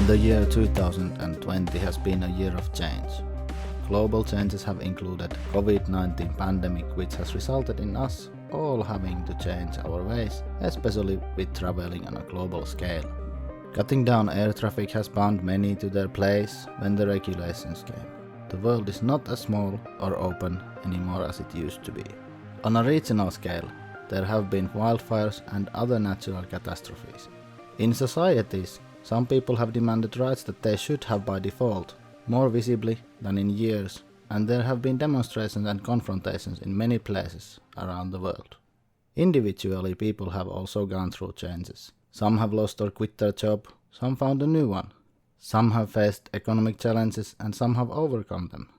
The year 2020 has been a year of change. Global changes have included COVID-19 pandemic, which has resulted in us all having to change our ways, especially with traveling on a global scale. Cutting down air traffic has bound many to their place when the regulations came. The world is not as small or open anymore as it used to be. On a regional scale, there have been wildfires and other natural catastrophes. In societies, some people have demanded rights that they should have by default, more visibly than in years, and there have been demonstrations and confrontations in many places around the world. Individually, people have also gone through changes. Some have lost or quit their job, some found a new one. Some have faced economic challenges and some have overcome them.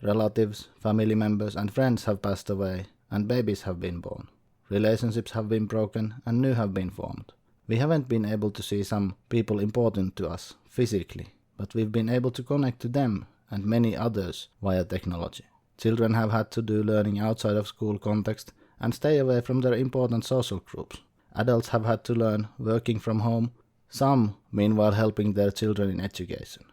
Relatives, family members and friends have passed away and babies have been born. Relationships have been broken and new have been formed. We haven't been able to see some people important to us physically, but we've been able to connect to them and many others via technology. Children have had to do learning outside of school context and stay away from their important social groups. Adults have had to learn working from home, some meanwhile helping their children in education.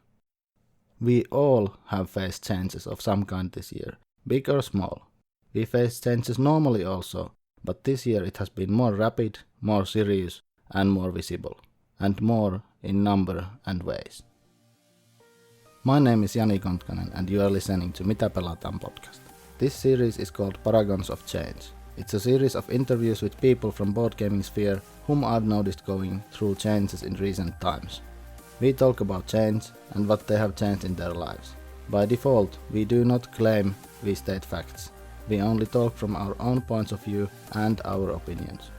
We all have faced changes of some kind this year, big or small. We face changes normally also, but this year it has been more rapid, more serious and more visible, and more in number and ways. My name is Jani Kontkanen and you are listening to Mitä pelataan podcast. This series is called Paragons of Change. It's a series of interviews with people from boardgaming sphere whom I've noticed going through changes in recent times. We talk about change and what they have changed in their lives. By default, we do not claim we state facts. We only talk from our own points of view and our opinions.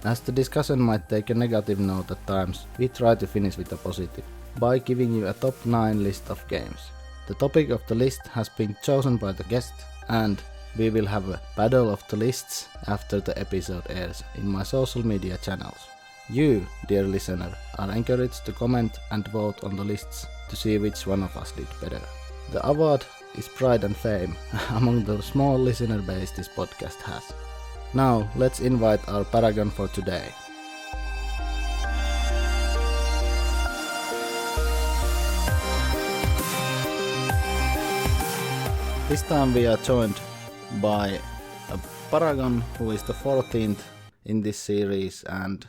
As the discussion might take a negative note at times, we try to finish with a positive, by giving you a top 9 list of games. The topic of the list has been chosen by the guest, and we will have a battle of the lists after the episode airs in my social media channels. You, dear listener, are encouraged to comment and vote on the lists to see which one of us did better. The award is pride and fame among the small listener base this podcast has. Now, let's invite our Paragon for today. This time we are joined by a Paragon who is the 14th in this series, and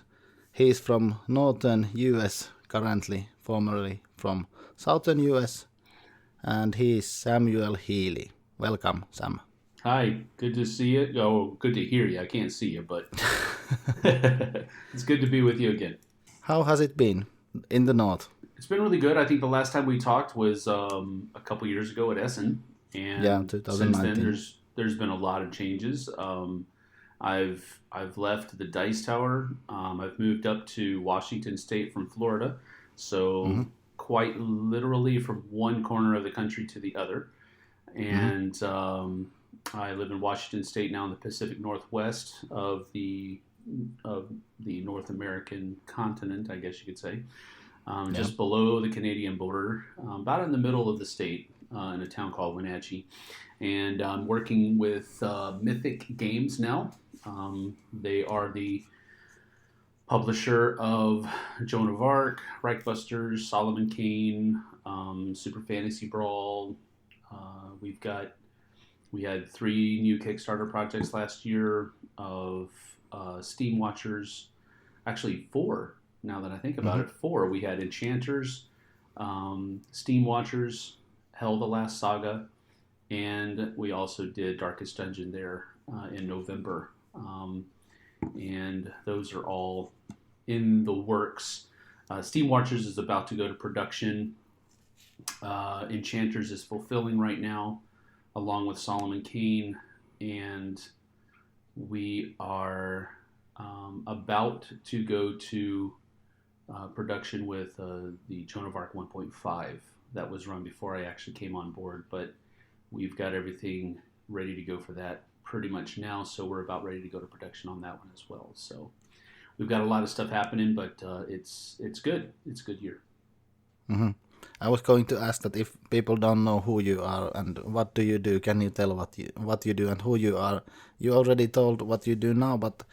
he is from northern US currently, formerly from southern US, and he is Samuel Healey. Welcome, Sam. Hi, good to see you. Oh, good to hear you. I can't see you, but it's good to be with you again. How has it been in the north? It's been really good. I think the last time we talked was a couple years ago at Essen, and yeah, 2019. Since then there's been a lot of changes. I've left the Dice Tower. I've moved up to Washington State from Florida, so quite literally from one corner of the country to the other, and I live in Washington State now in the Pacific Northwest of the North American continent, I guess you could say, just below the Canadian border, about in the middle of the state, in a town called Wenatchee. And I'm working with Mythic Games now. They are the publisher of Joan of Arc, Reichbusters, Solomon Kane, Super Fantasy Brawl. We had 3 new Kickstarter projects last year of Steam Watchers. Actually 4, now that I think about it. 4. We had Enchanters, Steam Watchers, Hell the Last Saga, and we also did Darkest Dungeon there in November. And those are all in the works. Steam Watchers is about to go to production. Enchanters is fulfilling right now, along with Solomon Kane, and we are about to go to production with the Joan of Arc 1.5 that was run before I actually came on board, but we've got everything ready to go for that pretty much now, so we're about ready to go to production on that one as well. So we've got a lot of stuff happening, but it's good. It's a good year. Mm-hmm. I was going to ask that if people don't know who you are and what do you do, can you tell what you do and who you are? You already told what you do now, but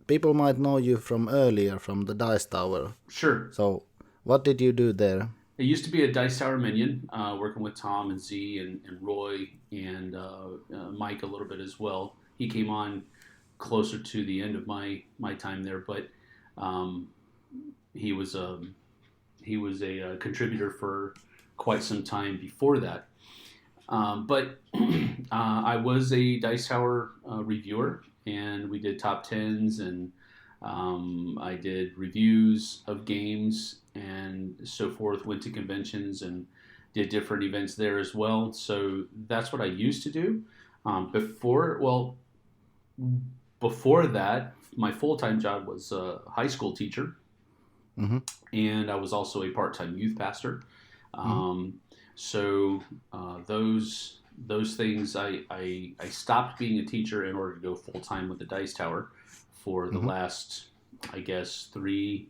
people might know you from earlier, from the Dice Tower. Sure. So What did you do there? I used to be a Dice Tower minion, working with Tom and Z and Roy and Mike a little bit as well. He came on closer to the end of my time there, but um, he was a contributor for quite some time before that. But I was a Dice Tower reviewer, and we did top tens, and I did reviews of games and so forth. Went to conventions and did different events there as well. So that's what I used to do. Before that, my full time job was a high school teacher, Mm-hmm. and I was also a part time youth pastor. Um, so those things, I stopped being a teacher in order to go full time with the Dice Tower for the last, I guess, three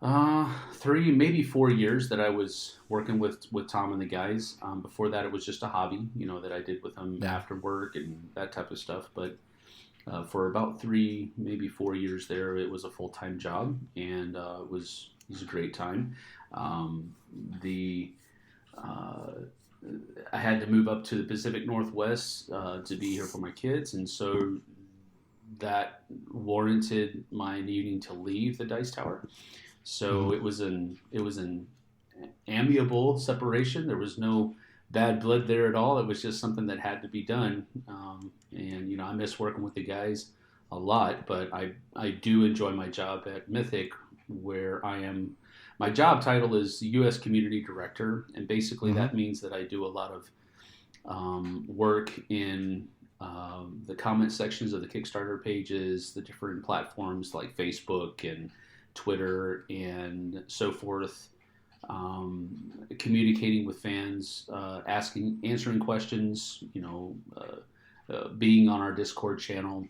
maybe 4 years that I was working with Tom and the guys. Before that, it was just a hobby, that I did with them after work and that type of stuff. But for about 3, maybe 4 years there, it was a full time job, and it was a great time. The I had to move up to the Pacific Northwest to be here for my kids, and so that warranted my needing to leave the Dice Tower. So it was an amiable separation. There was no bad blood there at all. It was just something that had to be done. And I miss working with the guys a lot, but I do enjoy my job at Mythic, where I am. My job title is U.S. Community Director, and basically that means that I do a lot of work in the comment sections of the Kickstarter pages, the different platforms like Facebook and Twitter and so forth, communicating with fans, answering questions, being on our Discord channel.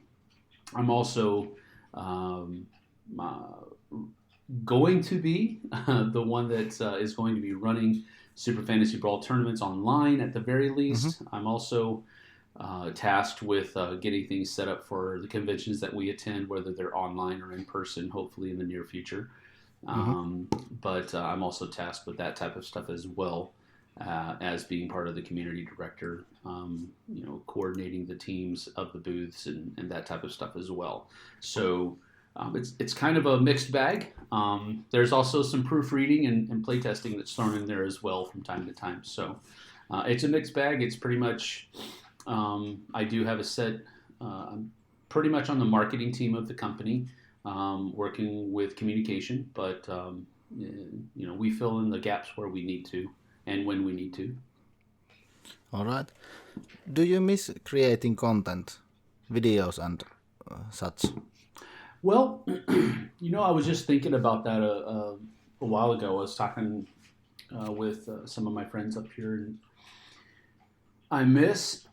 I'm also going to be the one that is going to be running Super Fantasy Brawl tournaments online at the very least. I'm also tasked with getting things set up for the conventions that we attend, whether they're online or in person, hopefully in the near future. But I'm also tasked with that type of stuff as well, as being part of the community director, coordinating the teams of the booths and that type of stuff as well. So it's kind of a mixed bag. There's also some proofreading and playtesting that's thrown in there as well from time to time. So it's a mixed bag. It's pretty much, I do have a set, I'm pretty much on the marketing team of the company, working with communication, but we fill in the gaps where we need to and when we need to. All right. Do you miss creating content, videos and such? Well, I was just thinking about that a while ago. I was talking with some of my friends up here, and I miss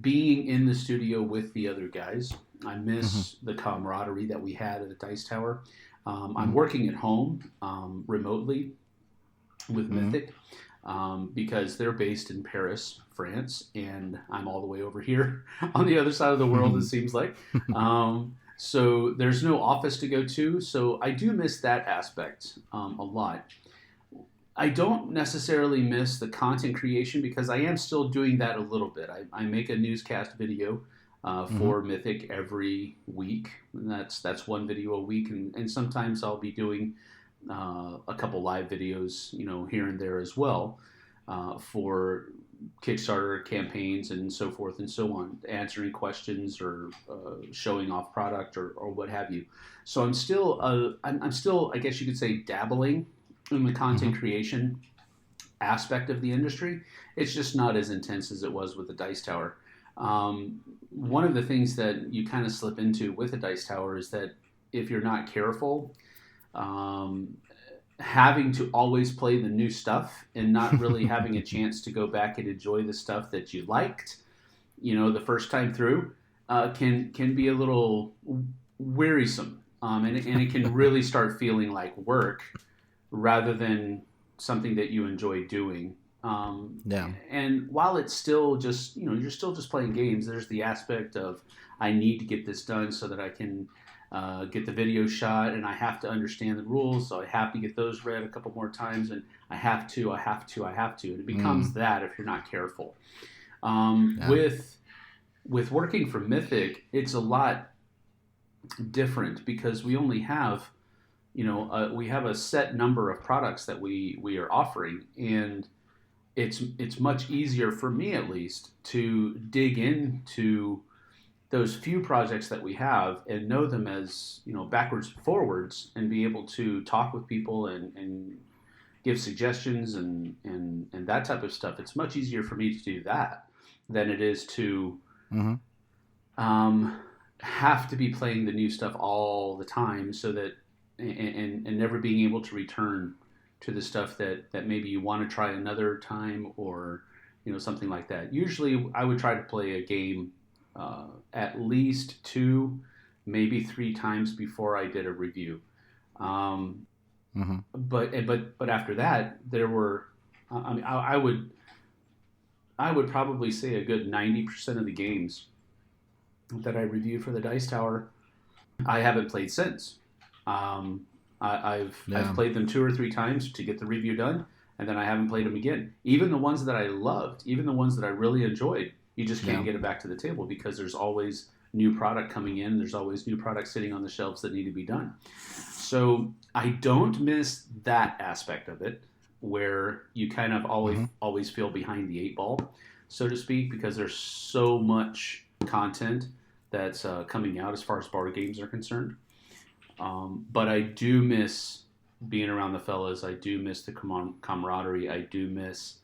being in the studio with the other guys. I miss the camaraderie that we had at the Dice Tower. I'm working at home remotely with Mythic because they're based in Paris, France, and I'm all the way over here on the other side of the world, it seems like. So there's no office to go to, so I do miss that aspect a lot. I don't necessarily miss the content creation because I am still doing that a little bit. I make a newscast video for Mythic every week, and that's one video a week, and sometimes I'll be doing a couple live videos, here and there as well, for Kickstarter campaigns and so forth and so on, answering questions or showing off product or what have you. So I'm still, I guess you could say, dabbling in the content creation aspect of the industry. It's just not as intense as it was with the Dice Tower. One of the things that you kind of slip into with the Dice Tower is that if you're not careful, having to always play the new stuff and not really having a chance to go back and enjoy the stuff that you liked, the first time through, can be a little wearisome, and it can really start feeling like work rather than something that you enjoy doing. And while it's still just, you're still just playing games, there's the aspect of I need to get this done so that I can get the video shot, and I have to understand the rules, so I have to get those read a couple more times, and I have to, and it becomes that if you're not careful. With working for Mythic, it's a lot different because we only have, we have a set number of products that we are offering, and it's much easier for me at least to dig into those few projects that we have and know them as backwards and forwards, and be able to talk with people and give suggestions and that type of stuff. It's much easier for me to do that than it is to have to be playing the new stuff all the time, so that and never being able to return to the stuff that maybe you want to try another time, or something like that. Usually I would try to play a game at least 2, maybe 3 times before I did a review. But after that, there were, I would probably say a good 90% of the games that I reviewed for the Dice Tower, I haven't played since. I've played them 2 or 3 times to get the review done, and then I haven't played them again. Even the ones that I loved, even the ones that I really enjoyed, you just can't get it back to the table because there's always new product coming in. There's always new products sitting on the shelves that need to be done. So I don't miss that aspect of it, where you kind of always feel behind the 8 ball, so to speak, because there's so much content that's coming out as far as board games are concerned. But I do miss being around the fellas. I do miss the camaraderie. I do miss,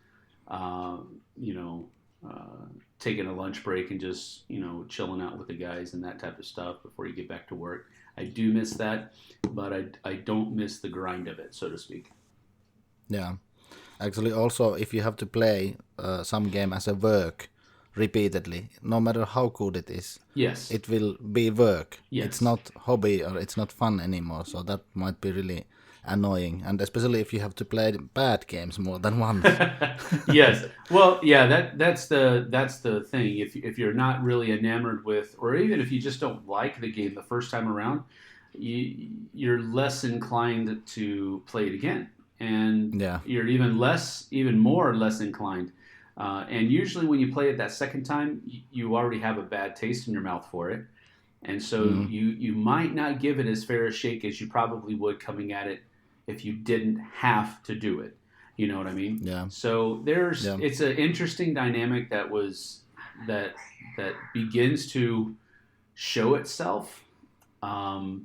taking a lunch break and just, chilling out with the guys and that type of stuff before you get back to work. I do miss that, but I don't miss the grind of it, so to speak. Yeah. Actually, also, if you have to play some game as a work repeatedly, no matter how good it is, yes, it will be work. Yes. It's not hobby, or it's not fun anymore. So that might be really annoying, and especially if you have to play bad games more than once. Yes. Well, yeah, that's the thing. If you're not really enamored with, or even if you just don't like the game the first time around, you're less inclined to play it again, and you're even more less inclined. And usually when you play it that second time, you already have a bad taste in your mouth for it. And so you might not give it as fair a shake as you probably would coming at it if you didn't have to do it. You know what I mean? Yeah. So it's an interesting dynamic that begins to show itself after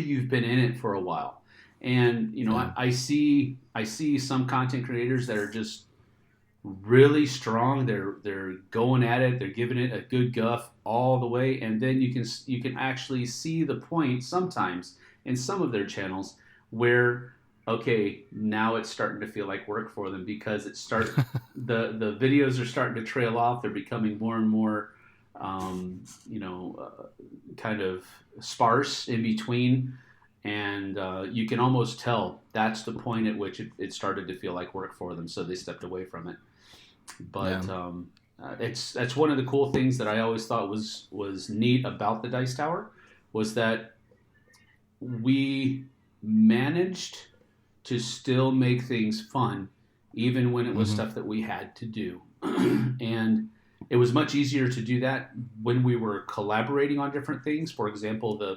you've been in it for a while. And I see some content creators that are just really strong. They're going at it. They're giving it a good guff all the way, and then you can actually see the point sometimes in some of their channels where, okay, now it's starting to feel like work for them, because the videos are starting to trail off. They're becoming more and more kind of sparse in between. And you can almost tell that's the point at which it started to feel like work for them, so they stepped away from it. But that's one of the cool things that I always thought was neat about the Dice Tower, was that we managed to still make things fun, even when it was stuff that we had to do. And it was much easier to do that when we were collaborating on different things. For example, the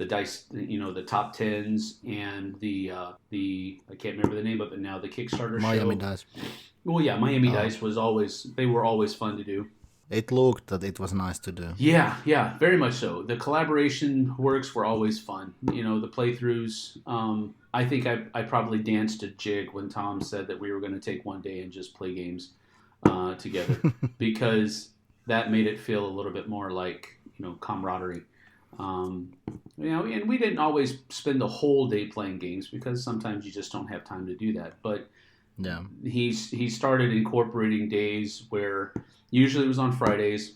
dice, the top tens, and the I can't remember the name of it now, the Kickstarter Miami show. Dice. Well, yeah, Miami Dice they were always fun to do. It looked that it was nice to do. Yeah, very much so. The collaboration works were always fun. The playthroughs. I think I probably danced a jig when Tom said that we were going to take one day and just play games together, because that made it feel a little bit more like camaraderie. And we didn't always spend the whole day playing games, because sometimes you just don't have time to do that. But he started incorporating days where, usually it was on Fridays,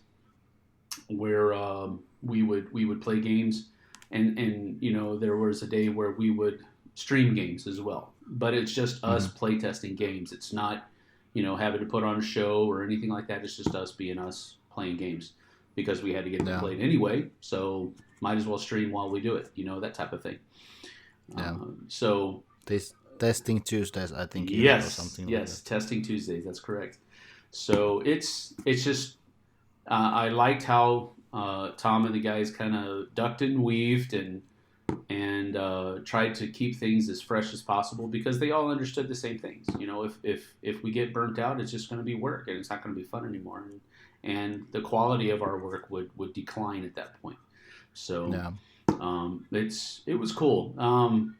where we would play games, and there was a day where we would stream games as well. But it's just us playtesting games. It's not having to put on a show or anything like that. It's just us being us playing games. because we had to get them played anyway. So might as well stream while we do it, that type of thing. Yeah. So this testing Tuesdays, I think. Yes, or something yes, like that. testing Tuesdays. That's correct. So it's just I liked how Tom and the guys kind of ducked and weaved and tried to keep things as fresh as possible because they all understood the same things. If we get burnt out, it's just going to be work and it's not going to be fun anymore, and the quality of our work would decline at that point. So it was cool.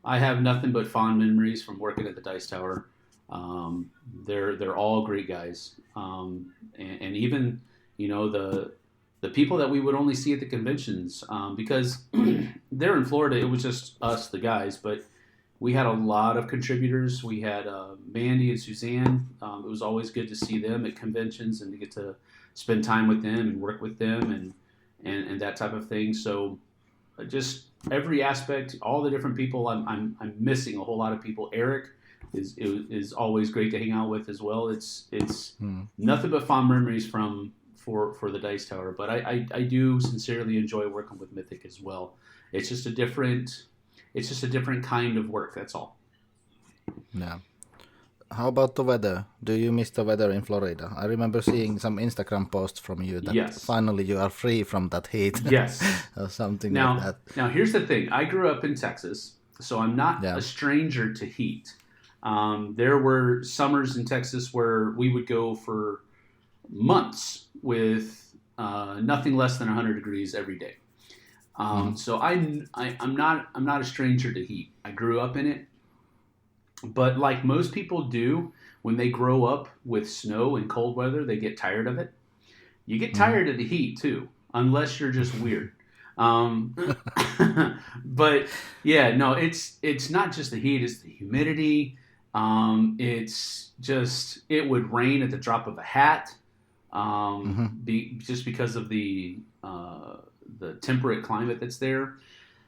I have nothing but fond memories from working at the Dice Tower. They're all great guys, and even the people that we would only see at the conventions, because there in Florida it was just us, the guys, but we had a lot of contributors. We had Mandy and Suzanne. It was always good to see them at conventions and to get to spend time with them and work with them and that type of thing. So just every aspect, all the different people. I'm missing a whole lot of people. Eric is always great to hang out with as well. It's nothing but fond memories for the Dice Tower, but I do sincerely enjoy working with Mythic as well. It's just a different kind of work. That's all. Yeah. How about the weather? Do you miss the weather in Florida? I remember seeing some Instagram posts from you that finally you are free from that heat. Yes. Or something like that. Now, here's the thing. I grew up in Texas, so I'm not a stranger to heat. There were summers in Texas where we would go for months with nothing less than 100 degrees every day. So I'm not a stranger to heat. I grew up in it. But like most people do, when they grow up with snow and cold weather, they get tired of it. You get tired of the heat too, unless you're just weird. But yeah, no, it's not just the heat; it's the humidity. It would rain at the drop of a hat, just because of the temperate climate that's there.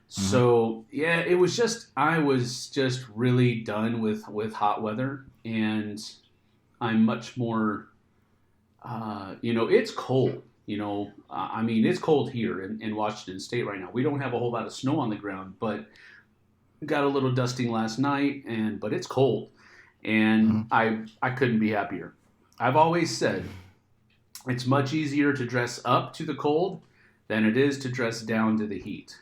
So yeah, I was just really done with hot weather, and I'm much more, it's cold, I mean, it's cold here in Washington State right now. We don't have a whole lot of snow on the ground, but got a little dusting last night, but it's cold, and I couldn't be happier. I've always said it's much easier to dress up to the cold than it is to dress down to the heat.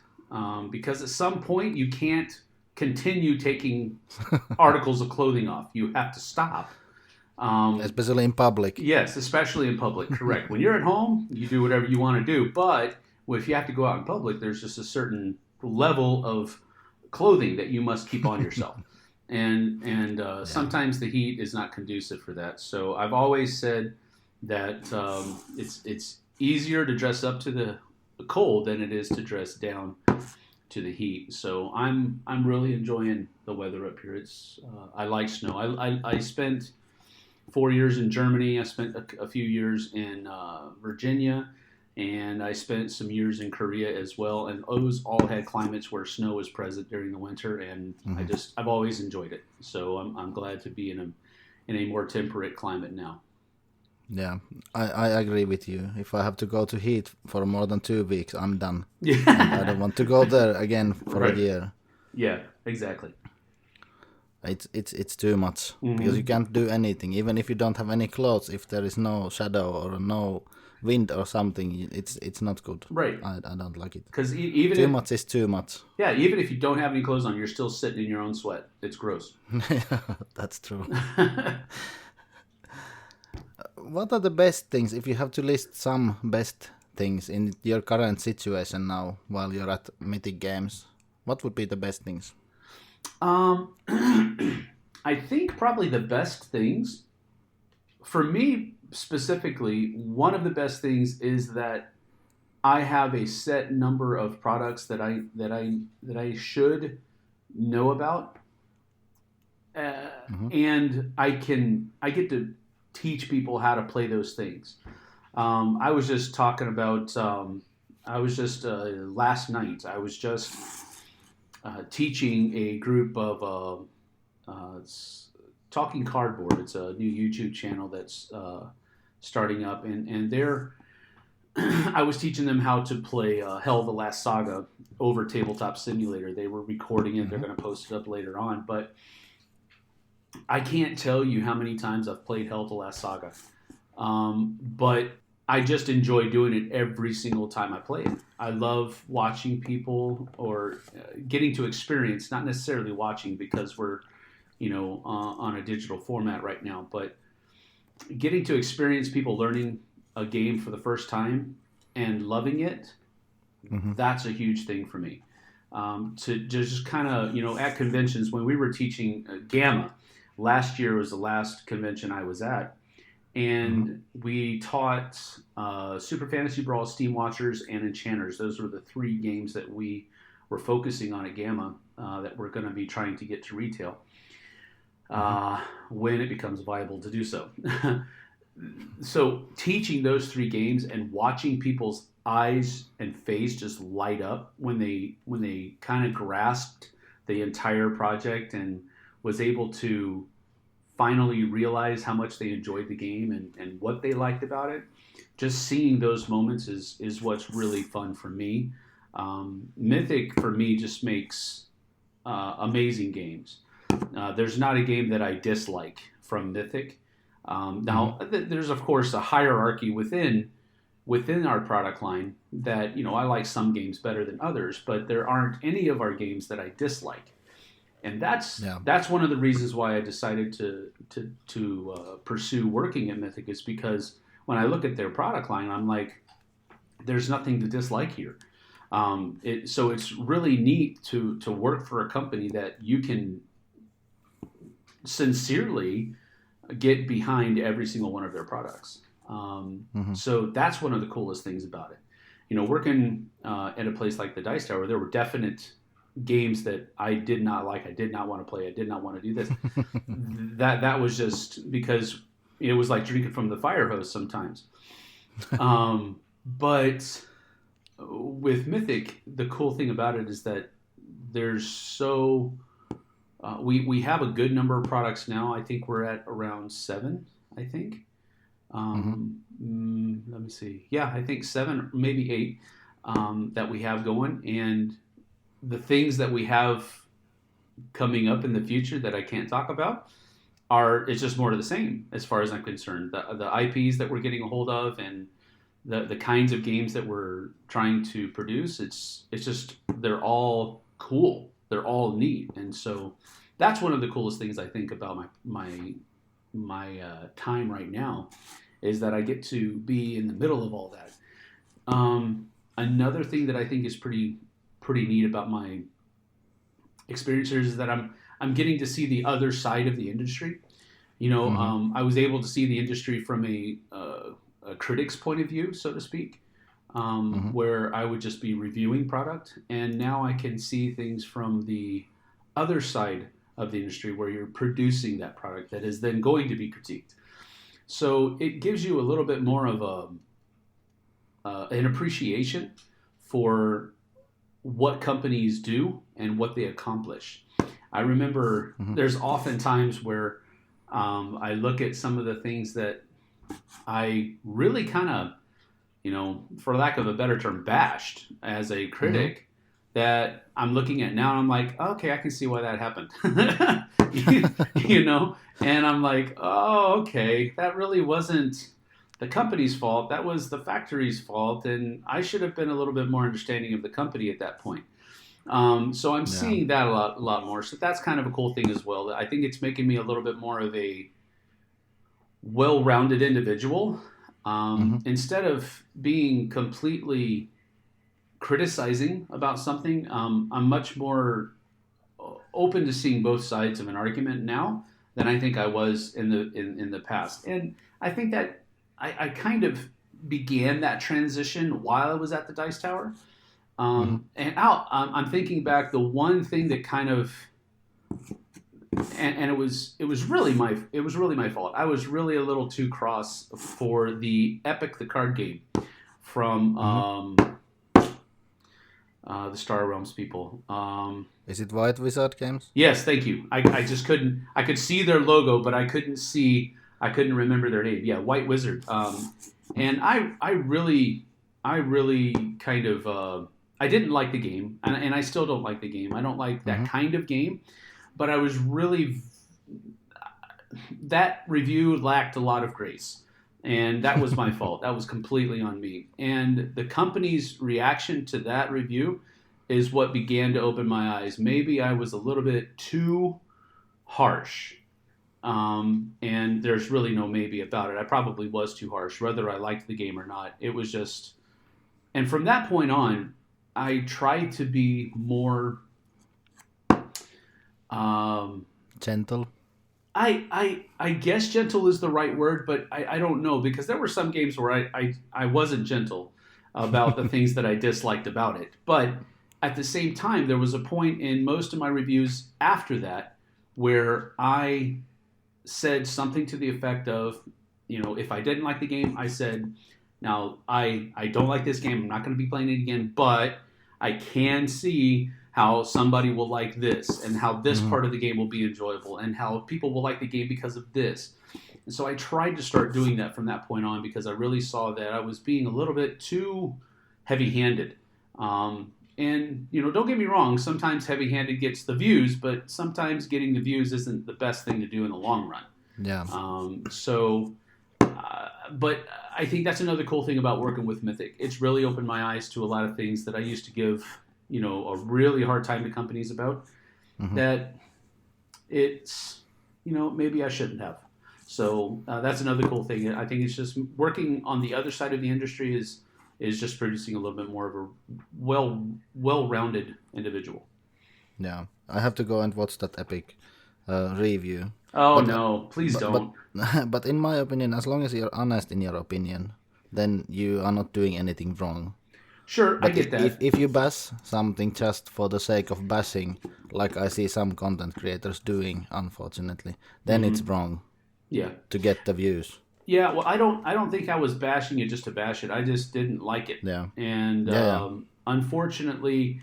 Because at some point you can't continue taking articles of clothing off. You have to stop. Especially in public. Yes, especially in public, correct. When you're at home, you do whatever you want to do. But if you have to go out in public, there's just a certain level of clothing that you must keep on yourself. And sometimes the heat is not conducive for that. So I've always said that it's easier to dress up to the cold than it is to dress down to the heat. So I'm really enjoying the weather up here. I like snow. I spent 4 years in Germany. I spent a few years in Virginia, and I spent some years in Korea as well. And those all had climates where snow was present during the winter, and I've always enjoyed it. So I'm glad to be in a more temperate climate now. Yeah, I agree with you. If I have to go to heat for more than 2 weeks, I'm done. Yeah. And I don't want to go there again for a year. Yeah, exactly. It's too much because you can't do anything. Even if you don't have any clothes, if there is no shadow or no wind or something, it's not good. Right. I don't like it. Because even too much is too much. Yeah, even if you don't have any clothes on, you're still sitting in your own sweat. It's gross. That's true. What are the best things, if you have to list some best things in your current situation now while you're at Mythic Games? What would be the best things? I think probably the best things, for me specifically, one of the best things is that I have a set number of products that I should know about, and I get to teach people how to play those things. I was just talking about. Last night I was just teaching a group of Talking Cardboard. It's a new YouTube channel that's starting up, and I was teaching them how to play Hell the Last Saga over Tabletop Simulator. They were recording it. They're going to post it up later on. But I can't tell you how many times I've played Hell the Last Saga. But I just enjoy doing it every single time I play it. I love watching people or getting to experience, not necessarily watching because we're, on a digital format right now, but getting to experience people learning a game for the first time and loving it, that's a huge thing for me. To just kind of, at conventions, when we were teaching Gamma, last year was the last convention I was at, and we taught Super Fantasy Brawl, Steam Watchers, and Enchanters. Those were the 3 games that we were focusing on at Gamma that we're going to be trying to get to retail when it becomes viable to do so. So teaching those 3 games and watching people's eyes and face just light up when they kind of grasped the entire project and was able to finally realize how much they enjoyed the game and what they liked about it. Just seeing those moments is what's really fun for me. Mythic, for me, just makes amazing games. There's not a game that I dislike from Mythic. Now, there's, of course, a hierarchy within our product line that, I like some games better than others, but there aren't any of our games that I dislike. And that's one of the reasons why I decided to pursue working at Mythic, is because when I look at their product line, I'm like, there's nothing to dislike here. So it's really neat to work for a company that you can sincerely get behind every single one of their products. So that's one of the coolest things about it. Working at a place like the Dice Tower, there were definite games that I did not like. I did not want to play. I did not want to do this. that was just because it was like drinking from the fire hose sometimes. But with Mythic, the cool thing about it is that there's we have a good number of products now. I think we're at around 7, I think. Let me see. Yeah, I think 7, maybe 8 that we have going. And the things that we have coming up in the future that I can't talk about it's just more of the same as far as I'm concerned. The IPs that we're getting a hold of and the kinds of games that we're trying to produce, it's just, they're all cool. They're all neat. And so that's one of the coolest things I think about my time right now, is that I get to be in the middle of all that. Another thing that I think is pretty neat about my experiences is that I'm getting to see the other side of the industry. I was able to see the industry from a critic's point of view, so to speak, where I would just be reviewing product, and now I can see things from the other side of the industry where you're producing that product that is then going to be critiqued. So it gives you a little bit more of an appreciation for what companies do and what they accomplish. I remember there's often times where I look at some of the things that I really kind of, for lack of a better term, bashed as a critic, that I'm looking at now and I'm like, okay, I can see why that happened. And I'm like, oh, okay, that really wasn't the company's fault. That was the factory's fault. And I should have been a little bit more understanding of the company at that point. So I'm seeing that a lot more. So that's kind of a cool thing as well. I think it's making me a little bit more of a well-rounded individual. Instead of being completely criticizing about something, I'm much more open to seeing both sides of an argument now than I think I was in the past. And I think that I kind of began that transition while I was at the Dice Tower. And I'm thinking back, the one thing that kind of, and it was really my fault. I was really a little too cross for the Epic the card game from the Star Realms people. Is it White Wizard Games? Yes, thank you. I just couldn't. I could see their logo, but I couldn't remember their name. Yeah, White Wizard. And I really I really kind of I didn't like the game, and I still don't like the game. I don't like that kind of game, but I was really that review lacked a lot of grace, and that was my fault. That was completely on me. And the company's reaction to that review is what began to open my eyes. Maybe I was a little bit too harsh. And there's really no maybe about it. I probably was too harsh, whether I liked the game or not. It was just, and from that point on, I tried to be more gentle. I guess gentle is the right word, but I don't know, because there were some games where I wasn't gentle about the things that I disliked about it. But at the same time, there was a point in most of my reviews after that where I said something to the effect of, if I didn't like the game, I said, now I don't like this game. I'm not going to be playing it again, but I can see how somebody will like this, and how this part of the game will be enjoyable, and how people will like the game because of this. And so I tried to start doing that from that point on, because I really saw that I was being a little bit too heavy-handed. And, don't get me wrong, sometimes heavy-handed gets the views, but sometimes getting the views isn't the best thing to do in the long run. Yeah. But I think that's another cool thing about working with Mythic. It's really opened my eyes to a lot of things that I used to give, a really hard time to companies about, that it's, maybe I shouldn't have. So that's another cool thing. I think it's just working on the other side of the industry is just producing a little bit more of a well-rounded individual. Yeah, I have to go and watch that epic review. Oh, no, please don't. But in my opinion, as long as you're honest in your opinion, then you are not doing anything wrong. Sure, but I get that. If you bash something just for the sake of bashing, like I see some content creators doing, unfortunately, then it's wrong. Yeah. To get the views. Yeah, well, I don't think I was bashing it just to bash it. I just didn't like it. Yeah. And unfortunately,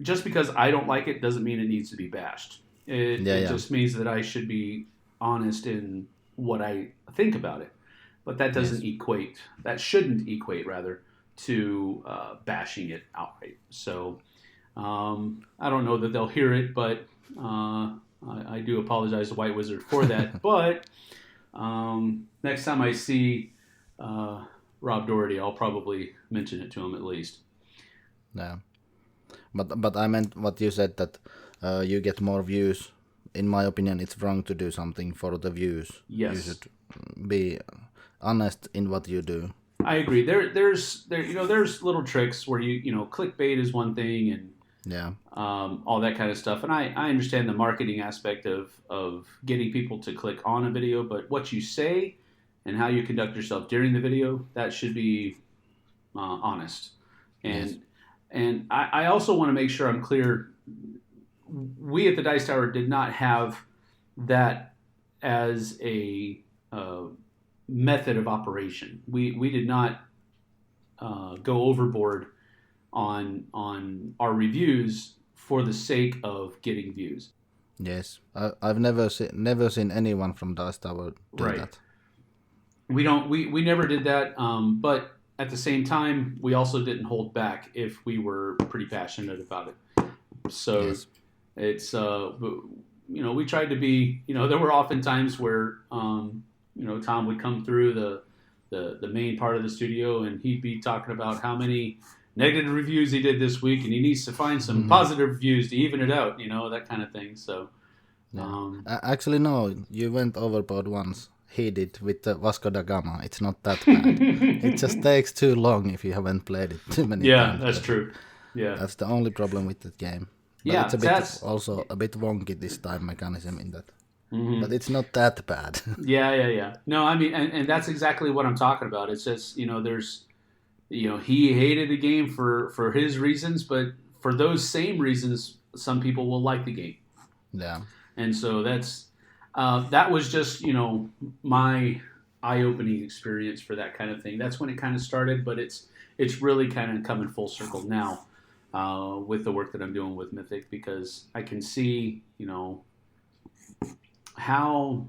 just because I don't like it doesn't mean it needs to be bashed. It just means that I should be honest in what I think about it. But that doesn't equate. That shouldn't equate, rather, to bashing it outright. So I don't know that they'll hear it, but I do apologize to White Wizard for that. But next time I see Rob Doherty, I'll probably mention it to him at least. Yeah, but I meant what you said, that you get more views. In my opinion, it's wrong to do something for the views. Yes, you should be honest in what you do. I agree. There's little tricks where you clickbait is one thing, and all that kind of stuff. And I understand the marketing aspect of getting people to click on a video, but what you say and how you conduct yourself during the video, that should be honest. And I also want to make sure I'm clear. We at the Dice Tower did not have that as a method of operation. We did not go overboard on our reviews for the sake of getting views. Yes, I've never seen anyone from Dice Tower do that. We never did that, but at the same time, we also didn't hold back if we were pretty passionate about it. So it's we tried to be, there were often times where Tom would come through the main part of the studio, and he'd be talking about how many negative reviews he did this week, and he needs to find some positive reviews to even it out, that kind of thing. So, actually, no, you went overboard once. He did with the Vasco da Gama. It's not that bad. It just takes too long if you haven't played it too many times. Yeah, that's true. Yeah, that's the only problem with that game. But it's a bit wonky, this time mechanism in that. But it's not that bad. Yeah. No, I mean, and that's exactly what I'm talking about. It's just, there's, he hated the game for his reasons, but for those same reasons, some people will like the game. Yeah. And so that was just, my eye-opening experience for that kind of thing. That's when it kind of started, but it's really kind of coming full circle now with the work that I'm doing with Mythic, because I can see, how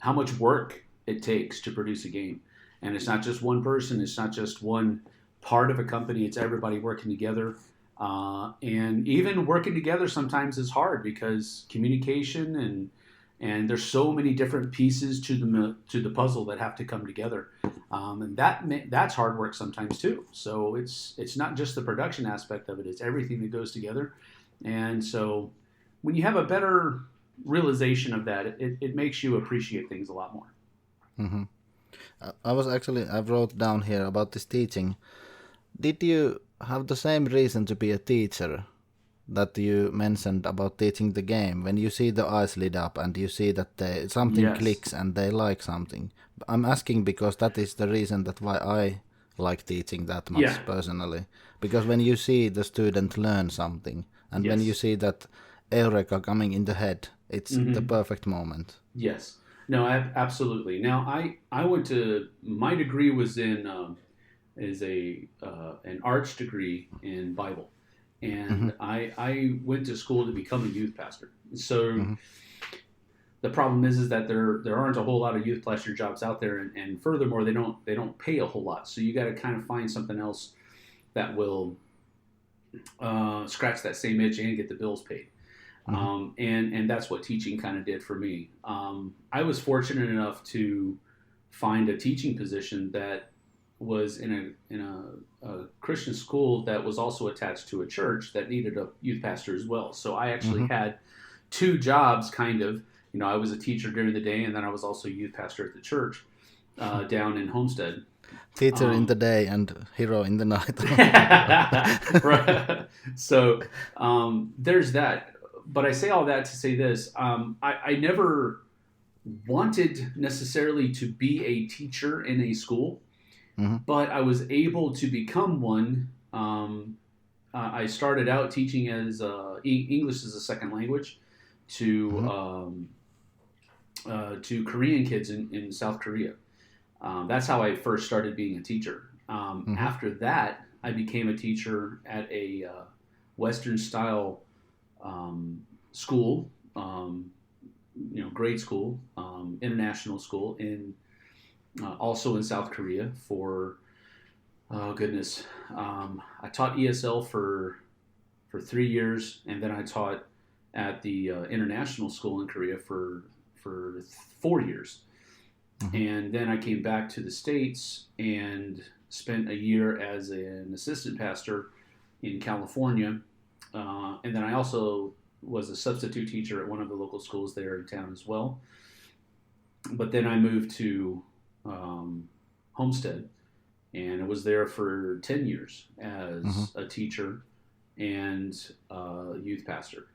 much work it takes to produce a game. And it's not just one person, it's not just one part of a company. It's everybody working together. And even working together sometimes is hard because communication and there's so many different pieces to the puzzle that have to come together, and that's hard work sometimes too. So it's not just the production aspect of it; it's everything that goes together. And so when you have a better realization of that, it makes you appreciate things a lot more. Mm-hmm. I wrote down here about this teaching. Did you have the same reason to be a teacher that you mentioned about teaching the game? When you see the eyes lit up and you see that something Yes. clicks and they like something. I'm asking because that is the reason that why I like teaching that much personally. Because when you see the student learn something and when you see that eureka coming in the head, it's the perfect moment. Yes. No, absolutely. Now, I went to, my degree was in is an arts degree in Bible, and I went to school to become a youth pastor. So the problem is that there aren't a whole lot of youth pastor jobs out there, and furthermore, they don't pay a whole lot. So you got to kind of find something else that will scratch that same itch and get the bills paid. And that's what teaching kind of did for me. I was fortunate enough to find a teaching position that was in a Christian school that was also attached to a church that needed a youth pastor as well. So I actually had two jobs, kind of. You know, I was a teacher during the day, and then I was also a youth pastor at the church down in Homestead. Teacher in the day and hero in the night. Right. So there's that. But I say all that to say this. I never wanted necessarily to be a teacher in a school, but I was able to become one. I started out teaching as English as a second language to Korean kids in South Korea. That's how I first started being a teacher. After that, I became a teacher at a Western style school, grade school, international school also in South Korea for, oh goodness, I taught ESL for 3 years, and then I taught at the international school in Korea for 4 years. And then I came back to the States and spent a year as an assistant pastor in California. And then I also was a substitute teacher at one of the local schools there in town as well. But then I moved to Homestead, and I was there for 10 years as a teacher and youth pastor.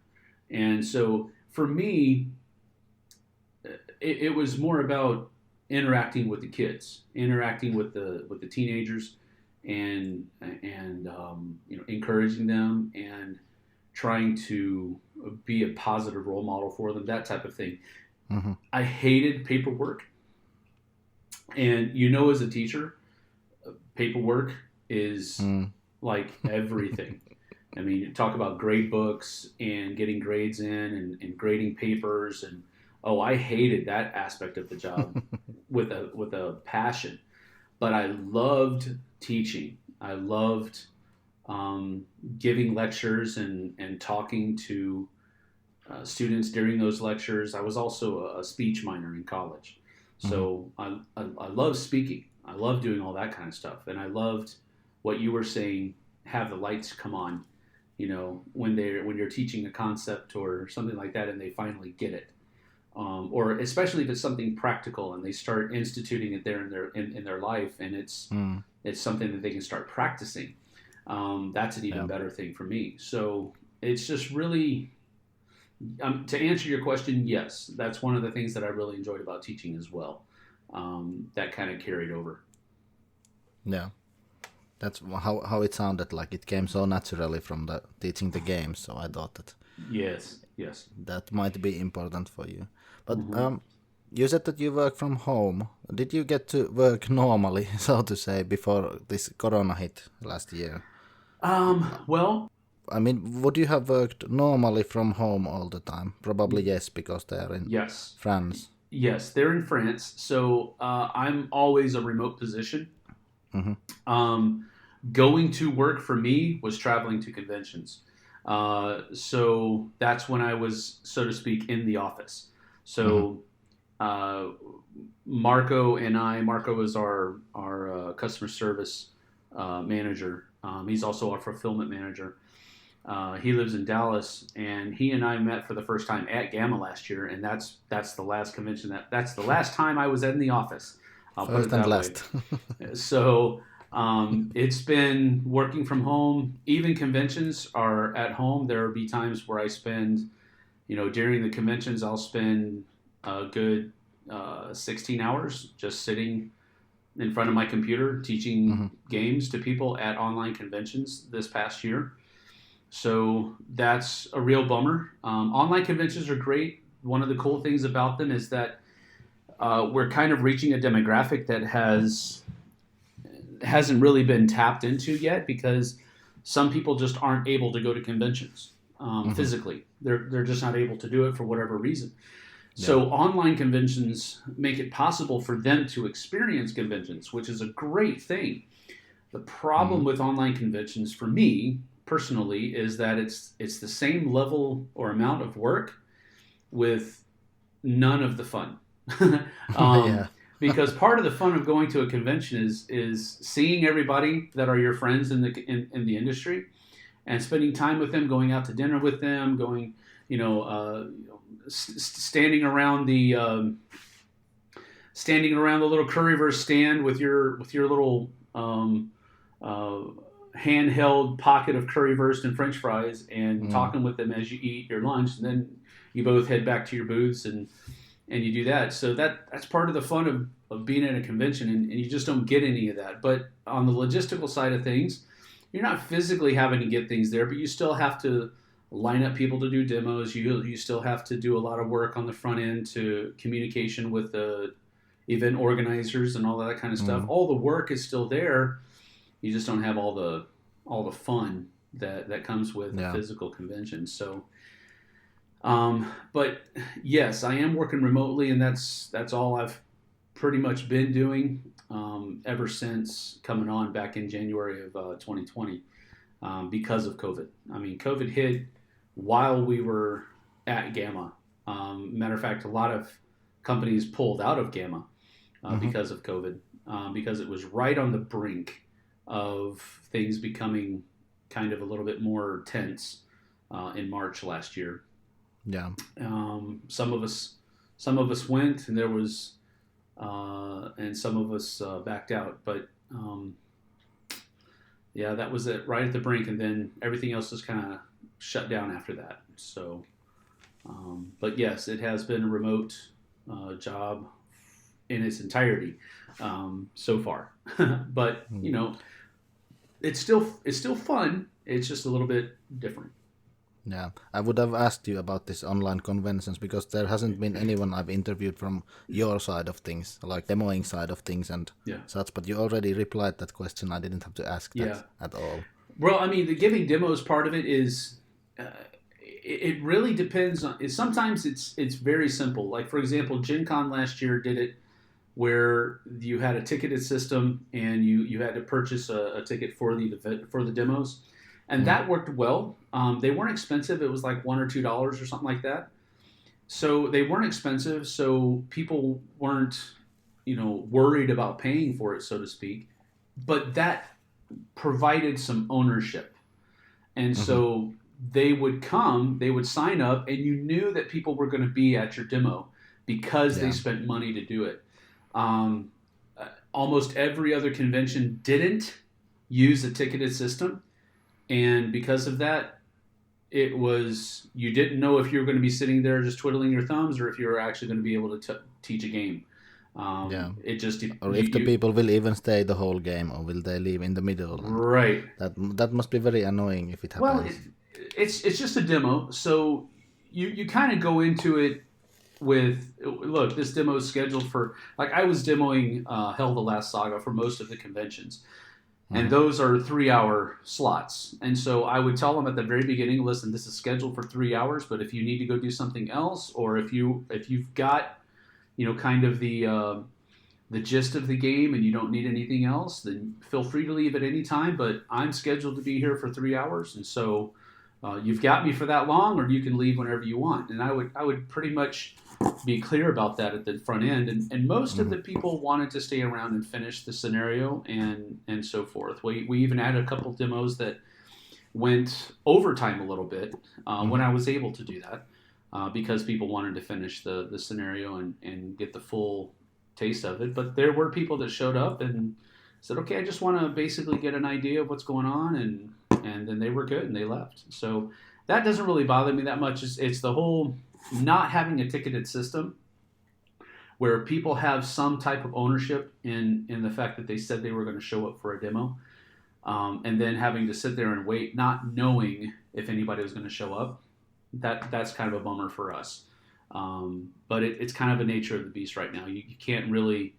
And so for me, it was more about interacting with the kids, interacting with the teenagers, and encouraging them and trying to be a positive role model for them, that type of thing. I hated paperwork, and as a teacher, paperwork is like everything. I mean, you talk about grade books and getting grades in and grading papers, and I hated that aspect of the job with a passion. But I loved teaching. I loved giving lectures and talking to students during those lectures. I was also a speech minor in college. So I love speaking. I love doing all that kind of stuff. And I loved what you were saying, have the lights come on, when you're teaching a concept or something like that and they finally get it. Or especially if it's something practical and they start instituting it there in their life, and it's something that they can start practicing. That's an even better thing for me. So it's just really, to answer your question, yes, that's one of the things that I really enjoyed about teaching as well. That kind of carried over. Yeah, that's how it sounded like. It came so naturally from the teaching the games. So I thought that yes, that might be important for you. But you said that you work from home. Did you get to work normally, so to say, before this corona hit last year? Well, I mean, would you have worked normally from home all the time? Probably yes, because they are in France. Yes, they're in France. So I'm always a remote position. going to work for me was traveling to conventions. So that's when I was, so to speak, in the office. So Marco is our customer service manager. He's also our fulfillment manager. He lives in Dallas, and he and I met for the first time at Gamma last year, and that's the last convention that's the last time I was in the office. I'll put it that way. So it's been working from home. Even conventions are at home. There will be times where I spend, during the conventions, I'll spend a good 16 hours just sitting in front of my computer teaching games to people at online conventions this past year. So that's a real bummer. Online conventions are great. One of the cool things about them is that we're kind of reaching a demographic that hasn't really been tapped into yet, because some people just aren't able to go to conventions physically. They're just not able to do it for whatever reason. Yeah. So online conventions make it possible for them to experience conventions, which is a great thing. The problem with online conventions for me personally is that it's the same level or amount of work with none of the fun. Because part of the fun of going to a convention is seeing everybody that are your friends in the industry, and spending time with them, going out to dinner with them, going, standing around the little Curryverse stand with your little handheld pocket of currywurst and French fries, and talking with them as you eat your lunch, and then you both head back to your booths and you do that. So that's part of the fun of being at a convention, and you just don't get any of that. But on the logistical side of things, you're not physically having to get things there, but you still have to line up people to do demos. You still have to do a lot of work on the front end to communication with the event organizers and all that kind of stuff. All the work is still there. You just don't have all the fun that comes with a physical convention. So, but yes, I am working remotely, and that's all I've pretty much been doing ever since coming on back in January of 2020 because of COVID. I mean, COVID hit while we were at Gamma. Matter of fact, a lot of companies pulled out of Gamma because of COVID, because it was right on the brink of things becoming kind of a little bit more tense in March last year. Yeah. Some of us went, and there was, and some of us backed out. But that was it, right at the brink, and then everything else just kind of shut down after that. So, but yes, it has been a remote job in its entirety so far. But it's still fun. It's just a little bit different. Yeah, I would have asked you about this online conventions, because there hasn't been anyone I've interviewed from your side of things, like demoing side of things and such, but you already replied that question. I didn't have to ask that at all. Well, I mean, the giving demos part of it is, it really depends on, sometimes it's very simple. Like, for example, Gen Con last year did it where you had a ticketed system, and you had to purchase a ticket for the demos. And that worked well. They weren't expensive. It was like $1 or $2 or something like that. So they weren't expensive. So people weren't, worried about paying for it, so to speak. But that provided some ownership. And so they would sign up, and you knew that people were going to be at your demo because they spent money to do it. Almost every other convention didn't use a ticketed system. And because of that, it was, you didn't know if you were going to be sitting there just twiddling your thumbs, or if you were actually going to be able to teach a game. It just, or if the people will even stay the whole game, or will they leave in the middle? Right. That must be very annoying if it happens. Well, it's just a demo, so you kind of go into it with, look, this demo is scheduled for, like, I was demoing Hell the Last Saga for most of the conventions. And those are 3-hour slots. And so I would tell them at the very beginning, listen, this is scheduled for 3 hours, but if you need to go do something else, or if you've got, kind of the the gist of the game and you don't need anything else, then feel free to leave at any time. But I'm scheduled to be here for 3 hours, and so you've got me for that long, or you can leave whenever you want. And I would pretty much be clear about that at the front end. And most of the people wanted to stay around and finish the scenario and so forth. We even had a couple demos that went overtime a little bit when I was able to do that because people wanted to finish the scenario and get the full taste of it. But there were people that showed up and said, okay, I just want to basically get an idea of what's going on, and then they were good and they left. So that doesn't really bother me that much. It's the whole not having a ticketed system where people have some type of ownership in the fact that they said they were going to show up for a demo, and then having to sit there and wait, not knowing if anybody was going to show up. That's kind of a bummer for us. But it's kind of the nature of the beast right now. You can't really,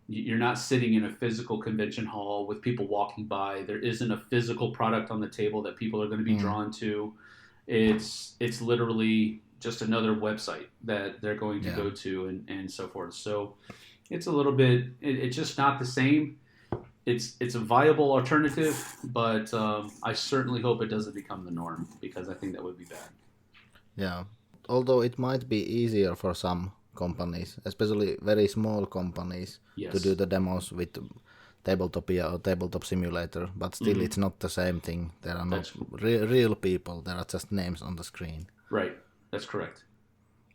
you're not sitting in a physical convention hall with people walking by. There isn't a physical product on the table that people are going to be drawn to. It's literally just another website that they're going to go to and so forth. So it's a little bit, it's just not the same. It's a viable alternative, but I certainly hope it doesn't become the norm, because I think that would be bad. Yeah. Although it might be easier for some companies, especially very small companies, to do the demos with Tabletopia or Tabletop Simulator, but still it's not the same thing. There are not real people, there are just names on the screen. Right, that's correct.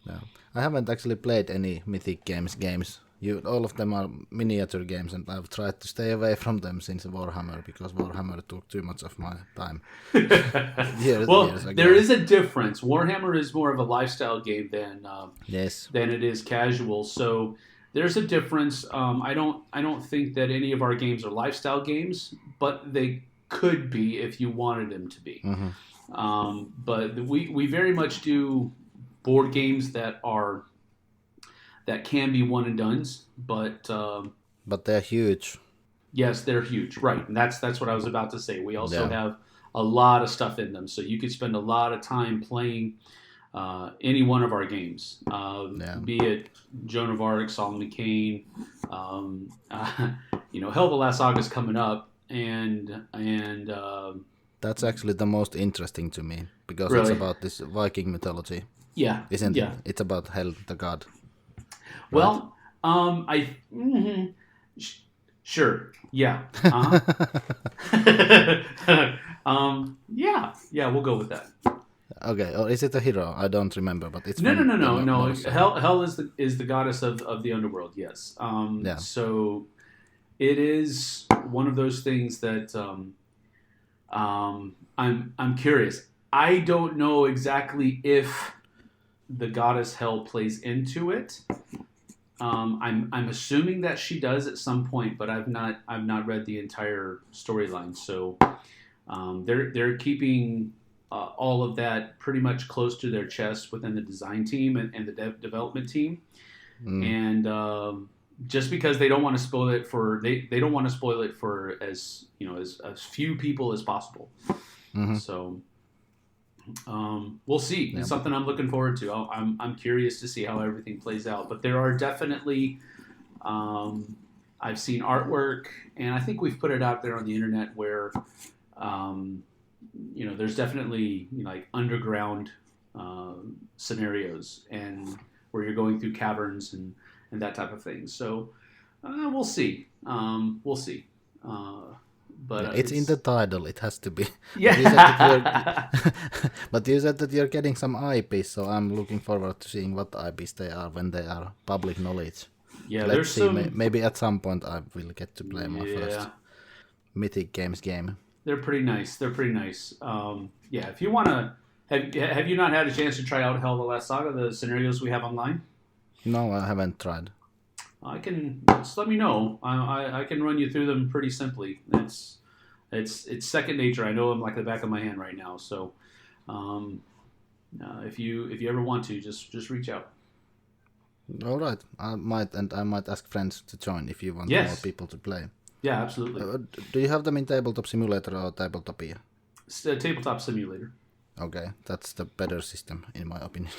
Yeah. I haven't actually played any Mythic Games games. All of them are miniature games, and I've tried to stay away from them since Warhammer, because Warhammer took too much of my time. years ago. There is a difference. Warhammer is more of a lifestyle game than it is casual. So there's a difference. I don't think that any of our games are lifestyle games, but they could be if you wanted them to be. But we very much do board games that can be one and dones, but they're huge. Yes, they're huge, right? And that's what I was about to say. We also have a lot of stuff in them, so you could spend a lot of time playing any one of our games, be it Joan of Arc, Solomon Kane. Hell, the Last Saga is coming up, and that's actually the most interesting to me, because it's about this Viking mythology. Yeah, isn't it? It's about Hel, the god. Well, sure, yeah, we'll go with that. Okay, or is it a hero? I don't remember, but it's no. Hel is the goddess of the underworld. Yes. So it is one of those things that I'm curious. I don't know exactly if the goddess Hel plays into it. I'm assuming that she does at some point, but I've not read the entire storyline. So they're keeping all of that pretty much close to their chest within the design team and the development team. And just because they don't want to spoil it they don't want to spoil it for as few people as possible. So we'll see. It's something I'm looking forward to. I'm curious to see how everything plays out. But there are definitely, I've seen artwork, and I think we've put it out there on the internet where, there's definitely like underground scenarios, and where you're going through caverns and that type of thing. So we'll see. We'll see. But it's in the title. It has to be. Yeah. But you said that you're getting some IPs, so I'm looking forward to seeing what IPs they are when they are public knowledge. Yeah, Let's see. Maybe at some point I will get to play my first Mythic Games game. They're pretty nice. If you want to, have you not had a chance to try out Hell, the Last Saga, the scenarios we have online? No, I haven't tried. Just let me know. I can run you through them pretty simply. It's second nature. I know them like the back of my hand right now. So, if you ever want to, just reach out. All right, I might ask friends to join if you want more people to play. Yeah, absolutely. Do you have them in Tabletop Simulator or Tabletopia? It's a Tabletop Simulator. Okay, that's the better system in my opinion.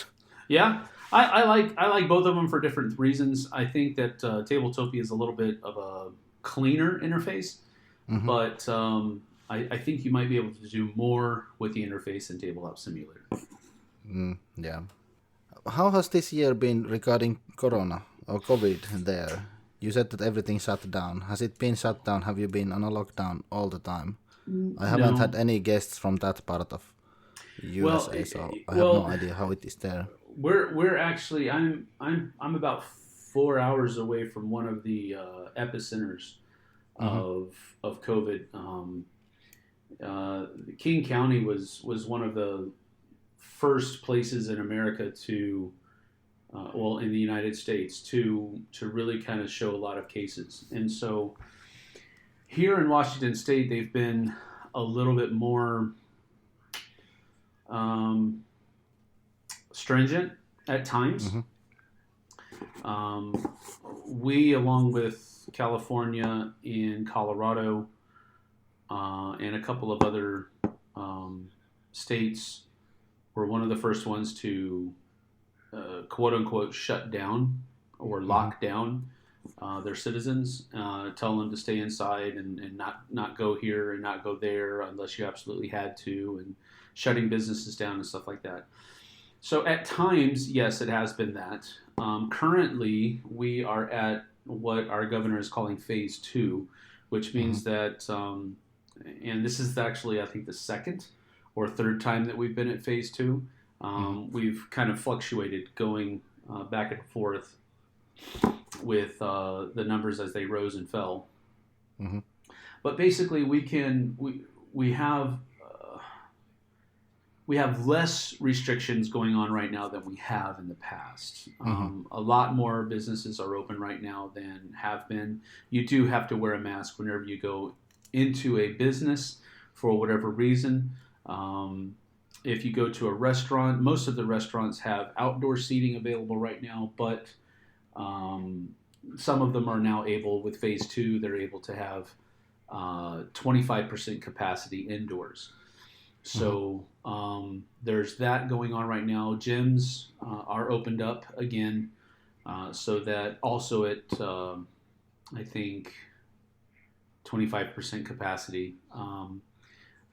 Yeah, I like both of them for different reasons. I think that Tabletopia is a little bit of a cleaner interface, Mm-hmm. but I think you might be able to do more with the interface in Tabletop Simulator. Yeah. How has this year been regarding Corona or COVID there? You said that everything shut down. Has it been shut down? Have you been on a lockdown all the time? I haven't had No, any guests from that part of well, USA, so I have no well, idea how it is there. we're actually I'm about 4 hours away from one of the epicenters Mm-hmm. of COVID. King County was one of the first places in America to, well, in the United States to really kind of show a lot of cases, and so here in Washington State they've been a little bit more um, stringent at times. Mm-hmm. We, along with California and Colorado and a couple of other states, were one of the first ones to quote unquote shut down or lock down their citizens, tell them to stay inside and not go here and not go there unless you absolutely had to, and shutting businesses down and stuff like that. So at times, yes, it has been that. Currently, we are at what our governor is calling phase 2, which means that, and this is actually, I think, the second or third time that we've been at phase 2. We've kind of fluctuated going back and forth with the numbers as they rose and fell. Mm-hmm. But basically, we have less restrictions going on right now than we have in the past. A lot more businesses are open right now than have been. You do have to wear a mask whenever you go into a business for whatever reason. If you go to a restaurant, most of the restaurants have outdoor seating available right now, but some of them are now able, with phase 2, they're able to have 25% capacity indoors. So there's that going on right now. Gyms are opened up again, so that also at I think 25% capacity.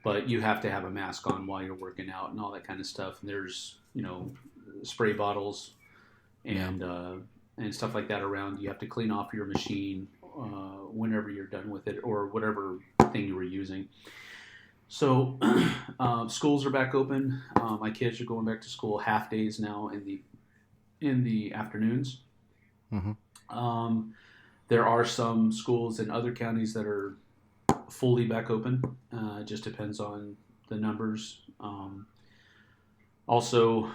But you have to have a mask on while you're working out and all that kind of stuff. And there's spray bottles and stuff like that around. You have to clean off your machine whenever you're done with it, or whatever thing you were using. So schools are back open. My kids are going back to school half days now in the afternoons. There are some schools in other counties that are fully back open. It just depends on the numbers. Also,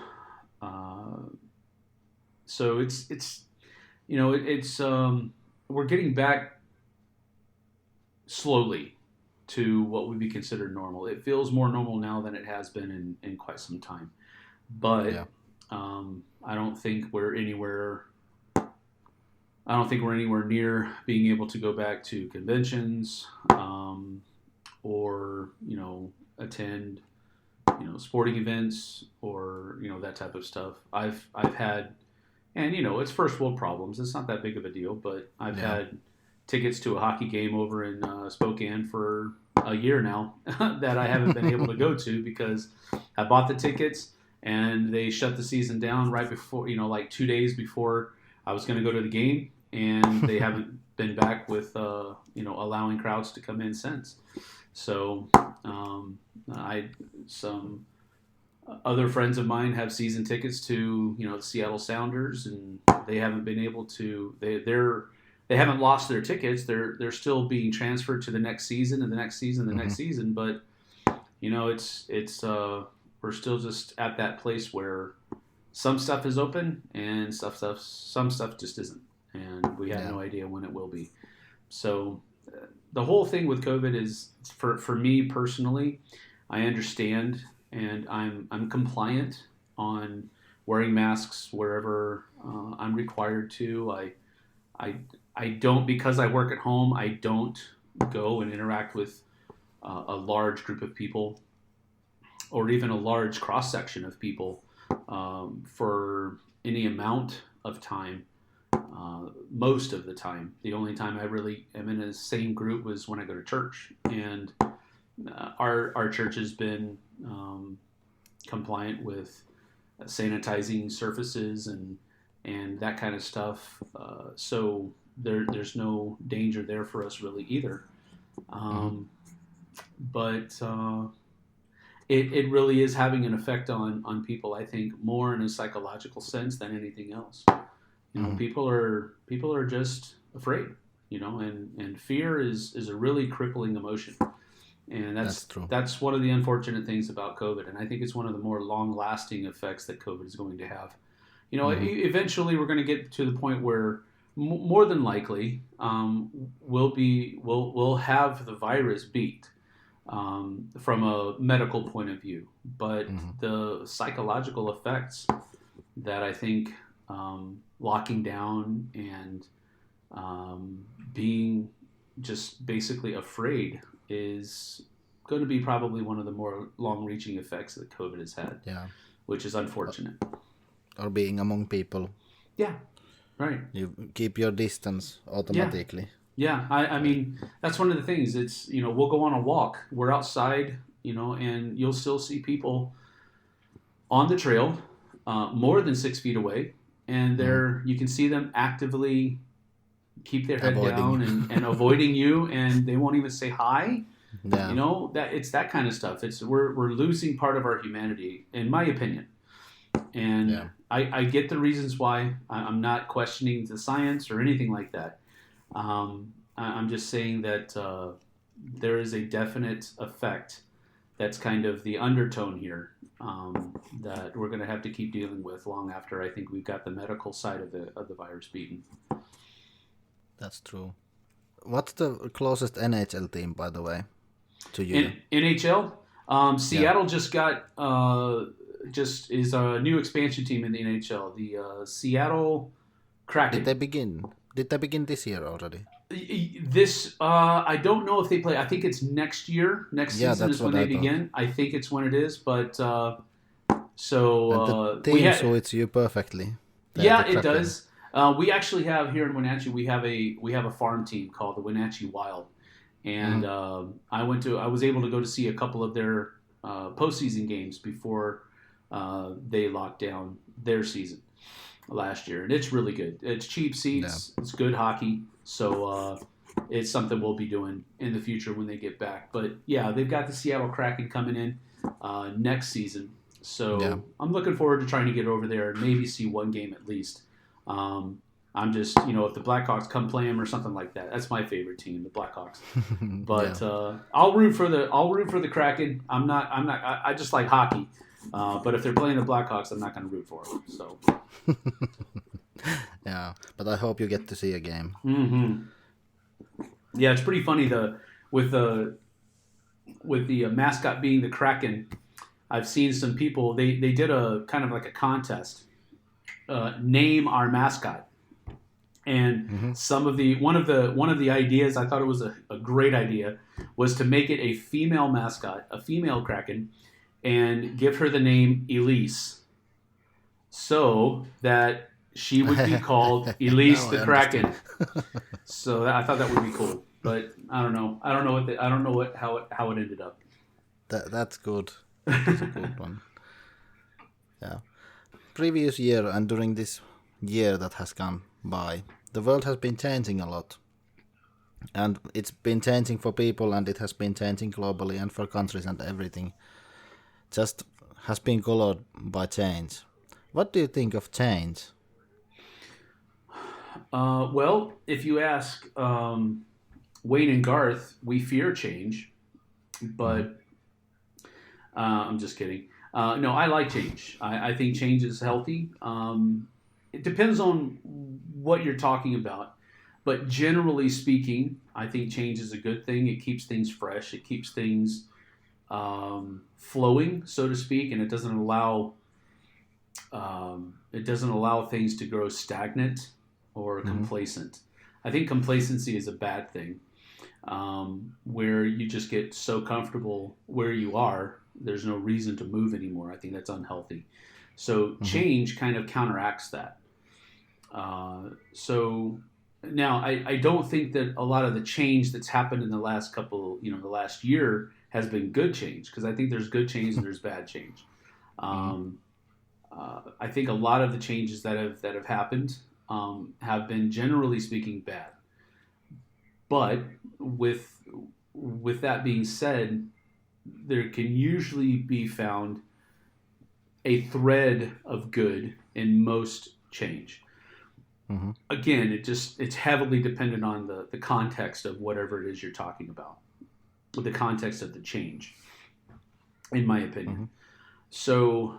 so it's we're getting back slowly to what would be considered normal. It feels more normal now than it has been in quite some time. But I don't think we're anywhere near being able to go back to conventions or attend sporting events or that type of stuff. I've had, and it's first world problems. It's not that big of a deal, but I've had tickets to a hockey game over in Spokane for a year now that I haven't been able to go to because I bought the tickets and they shut the season down right before, like 2 days before I was going to go to the game, and they haven't been back with, allowing crowds to come in since. So some other friends of mine have season tickets to, the Seattle Sounders, and they haven't been able to. They haven't lost their tickets. They're still being transferred to the next season and the next season, the next season. But it's we're still just at that place where some stuff is open and some stuff just isn't, and we have no idea when it will be. So the whole thing with COVID is, for me personally, I understand and I'm compliant on wearing masks wherever I'm required to. I don't, because I work at home, I don't go and interact with a large group of people or even a large cross section of people for any amount of time. Most of the time, the only time I really am in the same group was when I go to church, and our church has been compliant with sanitizing surfaces and that kind of stuff. So there's no danger there for us really either. But it really is having an effect on people, I think, more in a psychological sense than anything else. You know, people are just afraid, you know, and fear is a really crippling emotion. And that's true. That's one of the unfortunate things about COVID. And I think it's one of the more long-lasting effects that COVID is going to have. You know, eventually we're going to get to the point where more than likely we'll have the virus beat from a medical point of view. But the psychological effects that I think locking down and being just basically afraid is going to be probably one of the more long-reaching effects that COVID has had. Yeah. Which is unfortunate. Or being among people. Yeah, right. You keep your distance automatically. Yeah, I mean, that's one of the things. It's, you know, we'll go on a walk. We're outside, you know, and you'll still see people on the trail more than 6 feet away. And you can see them actively keep their head down and avoiding you, and they won't even say hi. Yeah. You know, that it's that kind of stuff. We're losing part of our humanity, in my opinion. And I get the reasons why. I'm not questioning the science or anything like that. I'm just saying that there is a definite effect that's kind of the undertone here that we're going to have to keep dealing with long after I think we've got the medical side of the virus beaten. That's true. What's the closest NHL team, by the way, to you? NHL? Seattle just got is a new expansion team in the NHL. The Seattle Kraken. Did they begin this year already? This I don't know if they play. I think it's next year. Next season is when they begin. I think it's when it is. But and the team suits you perfectly. It does. We actually have here in Wenatchee. We have a farm team called the Wenatchee Wild, and I was able to go to see a couple of their postseason games before they locked down their season last year, and it's really good. It's cheap seats. Yeah. It's good hockey. So it's something we'll be doing in the future when they get back. But yeah, they've got the Seattle Kraken coming in next season. So I'm looking forward to trying to get over there and maybe see one game at least. I'm just, you know, if the Blackhawks come play them or something like that, that's my favorite team, the Blackhawks. But I'll root for the Kraken. I just like hockey. But if they're playing the Blackhawks, I'm not going to root for them. So. Yeah, but I hope you get to see a game. Yeah, it's pretty funny with the mascot being the Kraken. I've seen some people. They did a kind of like a contest. Name our mascot, and one of the ideas, I thought it was a great idea, was to make it a female mascot, a female Kraken, and give her the name Elise, so that she would be called Elise the Kraken. So I thought that would be cool, but I don't know how it ended up. That's good. That's a good one. Yeah. Previous year and during this year that has gone by, the world has been changing a lot. And it's been changing for people, and it has been changing globally and for countries, and everything just has been colored by change. What do you think of change? Well, if you ask Wayne and Garth, we fear change, but I'm just kidding. No, I like change. I think change is healthy. It depends on what you're talking about. But generally speaking, I think change is a good thing. It keeps things fresh. It keeps things flowing, so to speak, and it doesn't allow things to grow stagnant or complacent. I think complacency is a bad thing, where you just get so comfortable where you are. There's no reason to move anymore. I think that's unhealthy. So change kind of counteracts that. So now I don't think that a lot of the change that's happened in the last couple, the last year has been good change, because I think there's good change and there's bad change. I think a lot of the changes that have happened have been, generally speaking, bad. But with that being said, there can usually be found a thread of good in most change. Again, it's heavily dependent on the context of whatever it is you're talking about, the context of the change, in my opinion. So,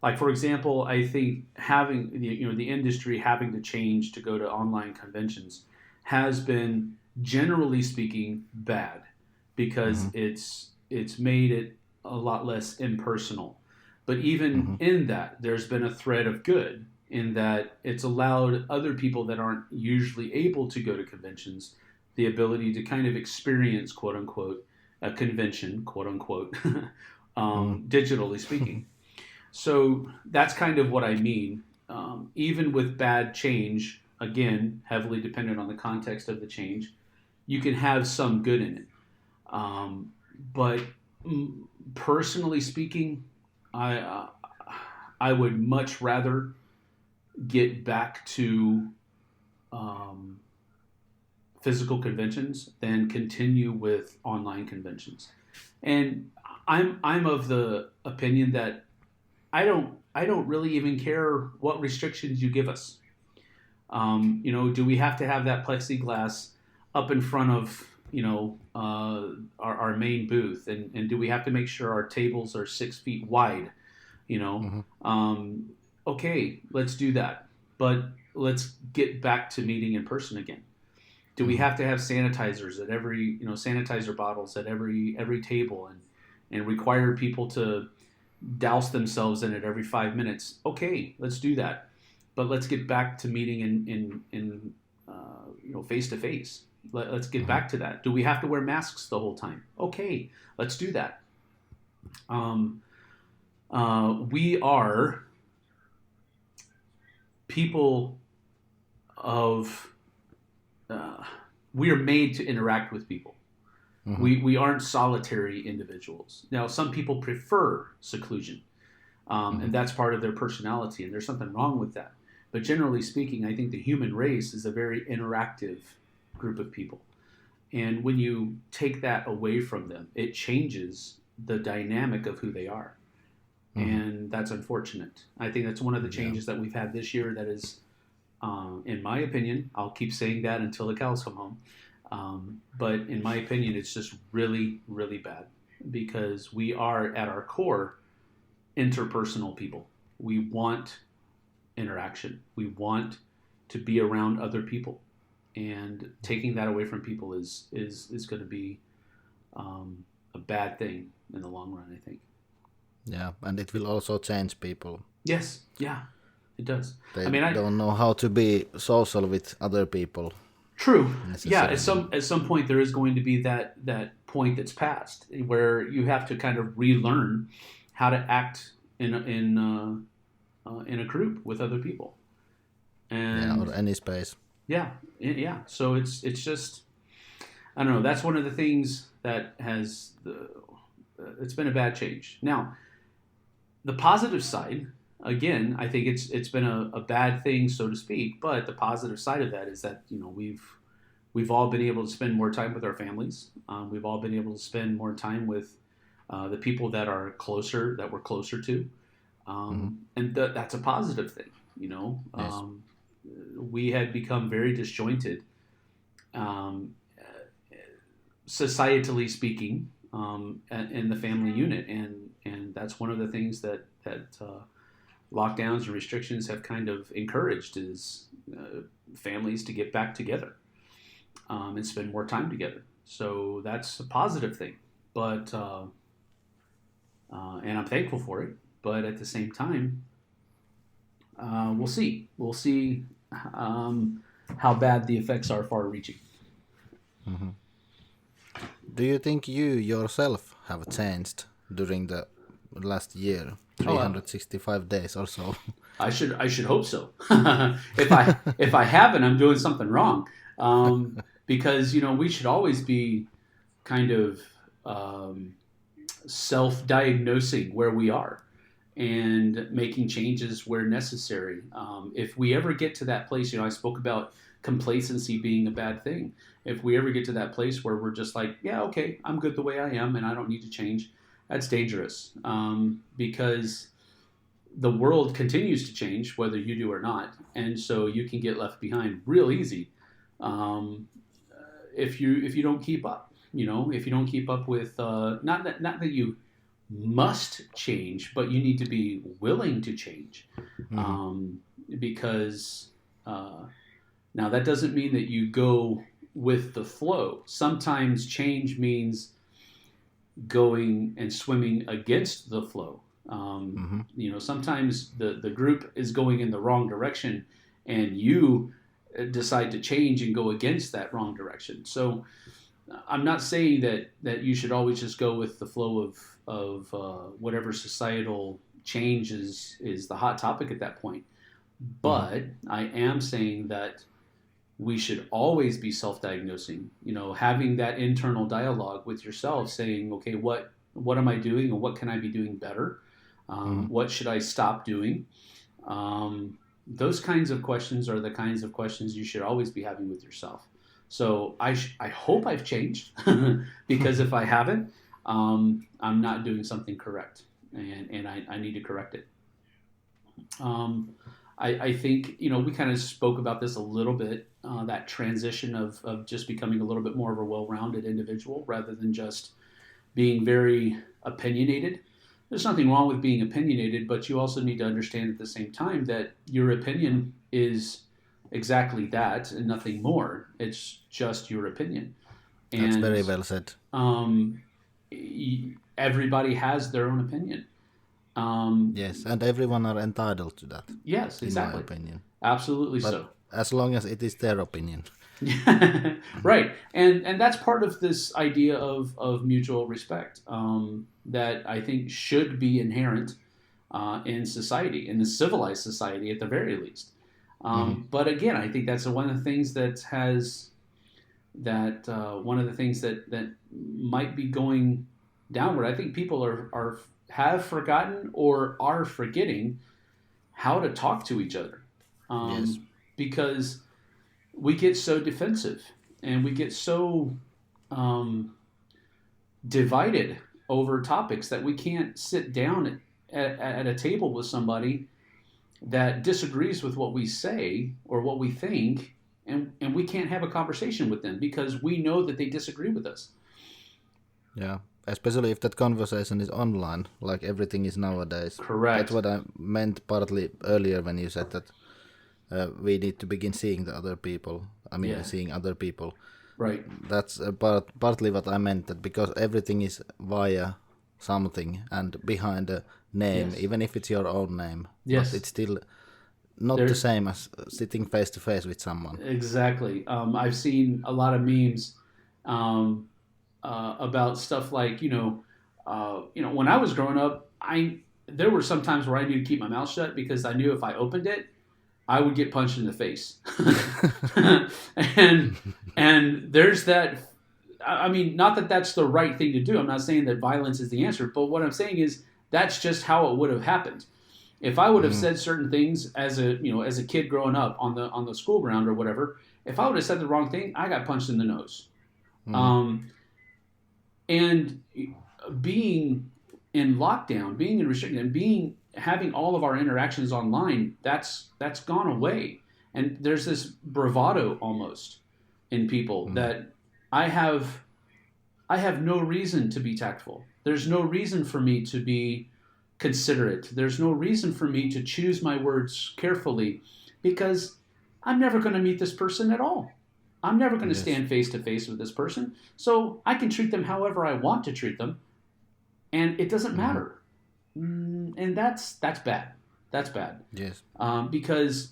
like, for example, I think having the industry having to change to go to online conventions has been, generally speaking, bad, because it's made it a lot less impersonal. But even in that, there's been a thread of good, in that it's allowed other people that aren't usually able to go to conventions the ability to kind of experience, quote unquote, a convention, quote unquote, digitally speaking. So that's kind of what I mean. Even with bad change, again, heavily dependent on the context of the change, you can have some good in it. But personally speaking, I would much rather get back to physical conventions than continue with online conventions. And I'm of the opinion that I don't really even care what restrictions you give us. Do we have to have that plexiglass up in front of our main booth, and do we have to make sure our tables are 6 feet wide? Okay, let's do that, but let's get back to meeting in person again. Do we have to have sanitizers at every sanitizer bottles at every table, and require people to douse themselves in it every 5 minutes? Okay, let's do that, but let's get back to meeting in face to face. Let's get back to that. Do we have to wear masks the whole time? Okay, let's do that. We are people of. We are made to interact with people. We aren't solitary individuals. Now, some people prefer seclusion, and that's part of their personality, and there's something wrong with that. But generally speaking, I think the human race is a very interactive group of people. And when you take that away from them, it changes the dynamic of who they are. And that's unfortunate. I think that's one of the changes that we've had this year that is, in my opinion, I'll keep saying that until the cows come home. But in my opinion, it's just really, really bad, because we are at our core interpersonal people. We want interaction. We want to be around other people, and taking that away from people is going to be a bad thing in the long run, I think. Yeah, and it will also change people. Yes, yeah, it does. They don't know how to be social with other people. True. Yeah, at some point there is going to be that point that's passed where you have to kind of relearn how to act in a group with other people. And or any space. Yeah. So it's just, I don't know. That's one of the things that it's been a bad change. Now, the positive side, again, I think it's been a bad thing, so to speak. But the positive side of that is that we've all been able to spend more time with our families. We've all been able to spend more time with the people that we're closer to, and that's a positive thing. Yes. We had become very disjointed, societally speaking, in the family unit, and that's one of the things that lockdowns and restrictions have kind of encouraged is families to get back together and spend more time together. So that's a positive thing, but and I'm thankful for it. But at the same time, we'll see. We'll see how bad the effects are far-reaching. Do you think you yourself have changed during the last year, Oh, 365 days or so. I should hope so. If I haven't, I'm doing something wrong. Because we should always be kind of self-diagnosing where we are and making changes where necessary. If we ever get to that place, I spoke about complacency being a bad thing. If we ever get to that place where we're just like, yeah, okay, I'm good the way I am and I don't need to change, that's dangerous, because the world continues to change whether you do or not, and so you can get left behind real easy if you don't keep up. If you don't keep up with not that you must change, but you need to be willing to change, because now that doesn't mean that you go with the flow. Sometimes change means going and swimming against the flow. Sometimes the group is going in the wrong direction and you decide to change and go against that wrong direction. So I'm not saying that you should always just go with the flow of whatever societal change is the hot topic at that point. But I am saying that we should always be self-diagnosing, having that internal dialogue with yourself, saying, okay, what am I doing and what can I be doing better? What should I stop doing? Those kinds of questions are the kinds of questions you should always be having with yourself. So I hope I've changed, because if I haven't, I'm not doing something correct, and I need to correct it. I think, we kind of spoke about this a little bit, that transition of just becoming a little bit more of a well-rounded individual rather than just being very opinionated. There's nothing wrong with being opinionated, but you also need to understand at the same time that your opinion is exactly that and nothing more. It's just your opinion. And, that's very well said. Everybody has their own opinion. Yes, and everyone are entitled to that. Yes, exactly. In my opinion. Absolutely. But so. As long as it is their opinion. Right. And that's part of this idea of mutual respect, that I think should be inherent in society, in the civilized society at the very least. But again, I think that's one of the things one of the things that might be going downward. I think people have forgotten or are forgetting how to talk to each other, yes. Because we get so defensive and we get so divided over topics that we can't sit down at a table with somebody that disagrees with what we say or what we think, and we can't have a conversation with them because we know that they disagree with us. Yeah, especially if that conversation is online, like everything is nowadays. Correct. That's what I meant partly earlier when you said that we need to begin seeing the other people. Seeing other people. Right. That's partly what I meant, that because everything is via something and behind a name, yes. Even if it's your own name. Yes. But it's still not the same as sitting face to face with someone. Exactly. I've seen a lot of memes about stuff like, when I was growing up, there were some times where I needed to keep my mouth shut because I knew if I opened it, I would get punched in the face. and there's that. Not that that's the right thing to do. I'm not saying that violence is the answer, but what I'm saying is that's just how it would have happened. If I would have said certain things as a kid growing up on the school ground or whatever, if I would have said the wrong thing, I got punched in the nose. And being in lockdown, being in restriction, and having all of our interactions online, that's gone away. And there's this bravado almost in people that I have no reason to be tactful. There's no reason for me to be considerate. There's no reason for me to choose my words carefully because I'm never going to meet this person at all. I'm never going to stand face to face with this person. So I can treat them however I want to treat them. And it doesn't matter. And that's bad. That's bad. Yes. Because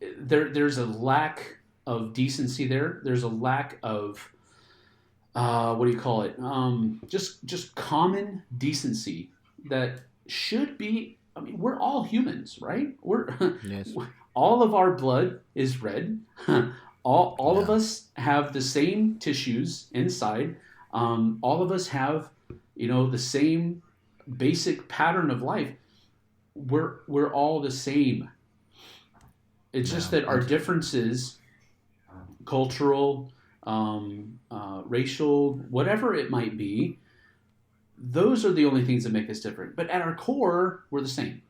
there's a lack of decency there. There's a lack of what do you call it? Just common decency that should be. I mean, we're all humans, right? We're Yes. all of our blood is red. All of Yeah. us have the same tissues inside. All of us have, the same basic pattern of life. We're all the same. It's just Yeah. that our And differences, cultural, racial, whatever it might be, those are the only things that make us different. But at our core, we're the same.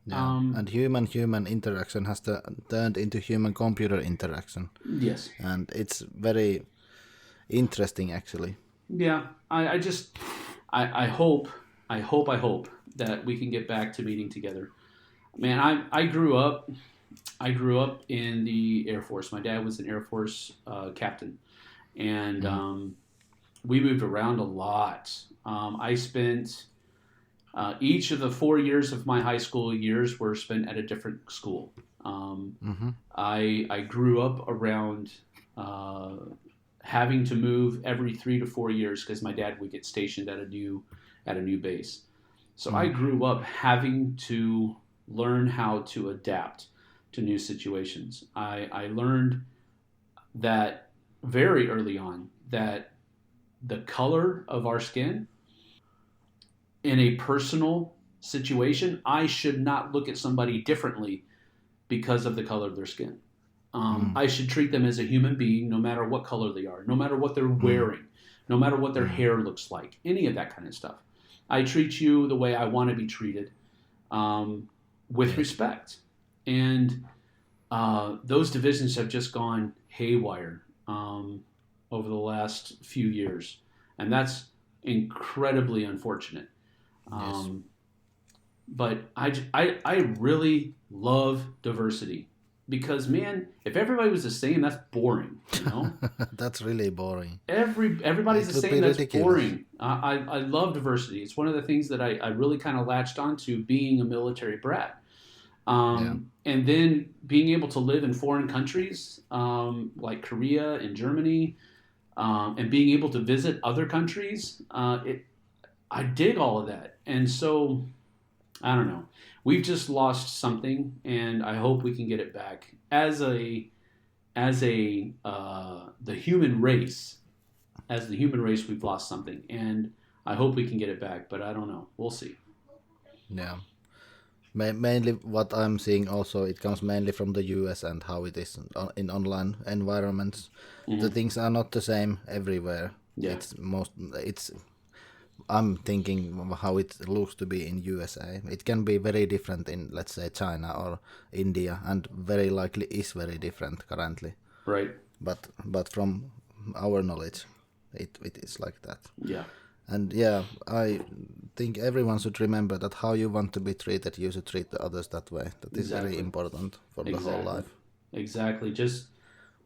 yeah. Um, And human interaction has turned into human computer interaction, yes. and it's very interesting actually. Yeah. I just, I hope that we can get back to meeting together. Man, I grew up in the Air Force. My dad was an Air Force captain, and Mm. we moved around a lot. I spent each of the 4 years of my high school years were spent at a different school. Mm-hmm. I grew up around uh, having to move every 3 to 4 years because my dad would get stationed at a new base. So I Mm. grew up having to learn how to adapt to new situations. I learned that very early on that the color of our skin in a personal situation, I should not look at somebody differently because of the color of their skin. Mm. I should treat them as a human being no matter what color they are, no matter what they're Mm. wearing, no matter what their Mm. hair looks like, any of that kind of stuff. I treat you the way I want to be treated, with Yes. respect. And those divisions have just gone haywire over the last few years. And that's incredibly unfortunate. Yes. Um, but I really love diversity because, man, if everybody was the same, that's boring, you know? That's really boring. Everybody's It the would be same. That's ridiculous. boring. I love diversity. It's one of the things that I really kind of latched onto being a military brat. Yeah. And then being able to live in foreign countries like Korea and Germany, and being able to visit other countries, I dig all of that. And so I don't know. We've just lost something, and I hope we can get it back as a the human race. As the human race, we've lost something, and I hope we can get it back. But I don't know. We'll see. Yeah. Mainly what I'm seeing also, it comes mainly from the US and how it is in online environments. The Hmm. things are not the same everywhere. Yeah. It's I'm thinking of how it looks to be in USA. It can be very different in, let's say, China or India, and very likely is very different currently. Right. But from our knowledge, it is like that. Yeah. And yeah, I think everyone should remember that how you want to be treated, you should treat the others that way. That is very Exactly. important for the whole Exactly. life. Exactly. Just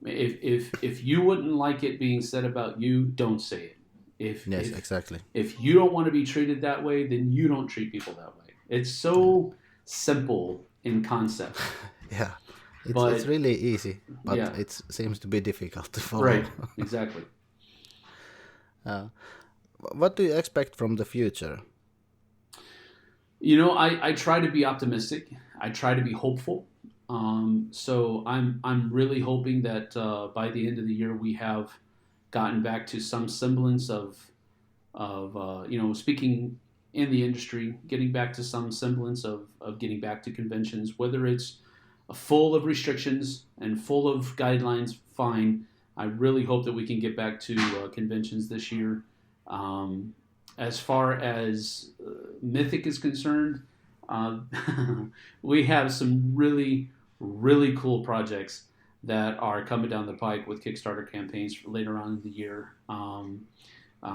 if you wouldn't like it being said about you, don't say it. If Yes, if exactly. if you don't want to be treated that way, then you don't treat people that way. It's so simple in concept, Yeah, it's but really easy, but yeah, it seems to be difficult to follow. right, exactly. uh, what do you expect from the future? I try to be optimistic. I try to be hopeful. So I'm really hoping that by the end of the year we have gotten back to some semblance of speaking in the industry, getting back to some semblance of getting back to conventions, whether it's full of restrictions and full of guidelines, fine. I really hope that we can get back to conventions this year. Um, as far as Mythic is concerned, uh, we have some really, really cool projects that are coming down the pike with Kickstarter campaigns for later on in the year.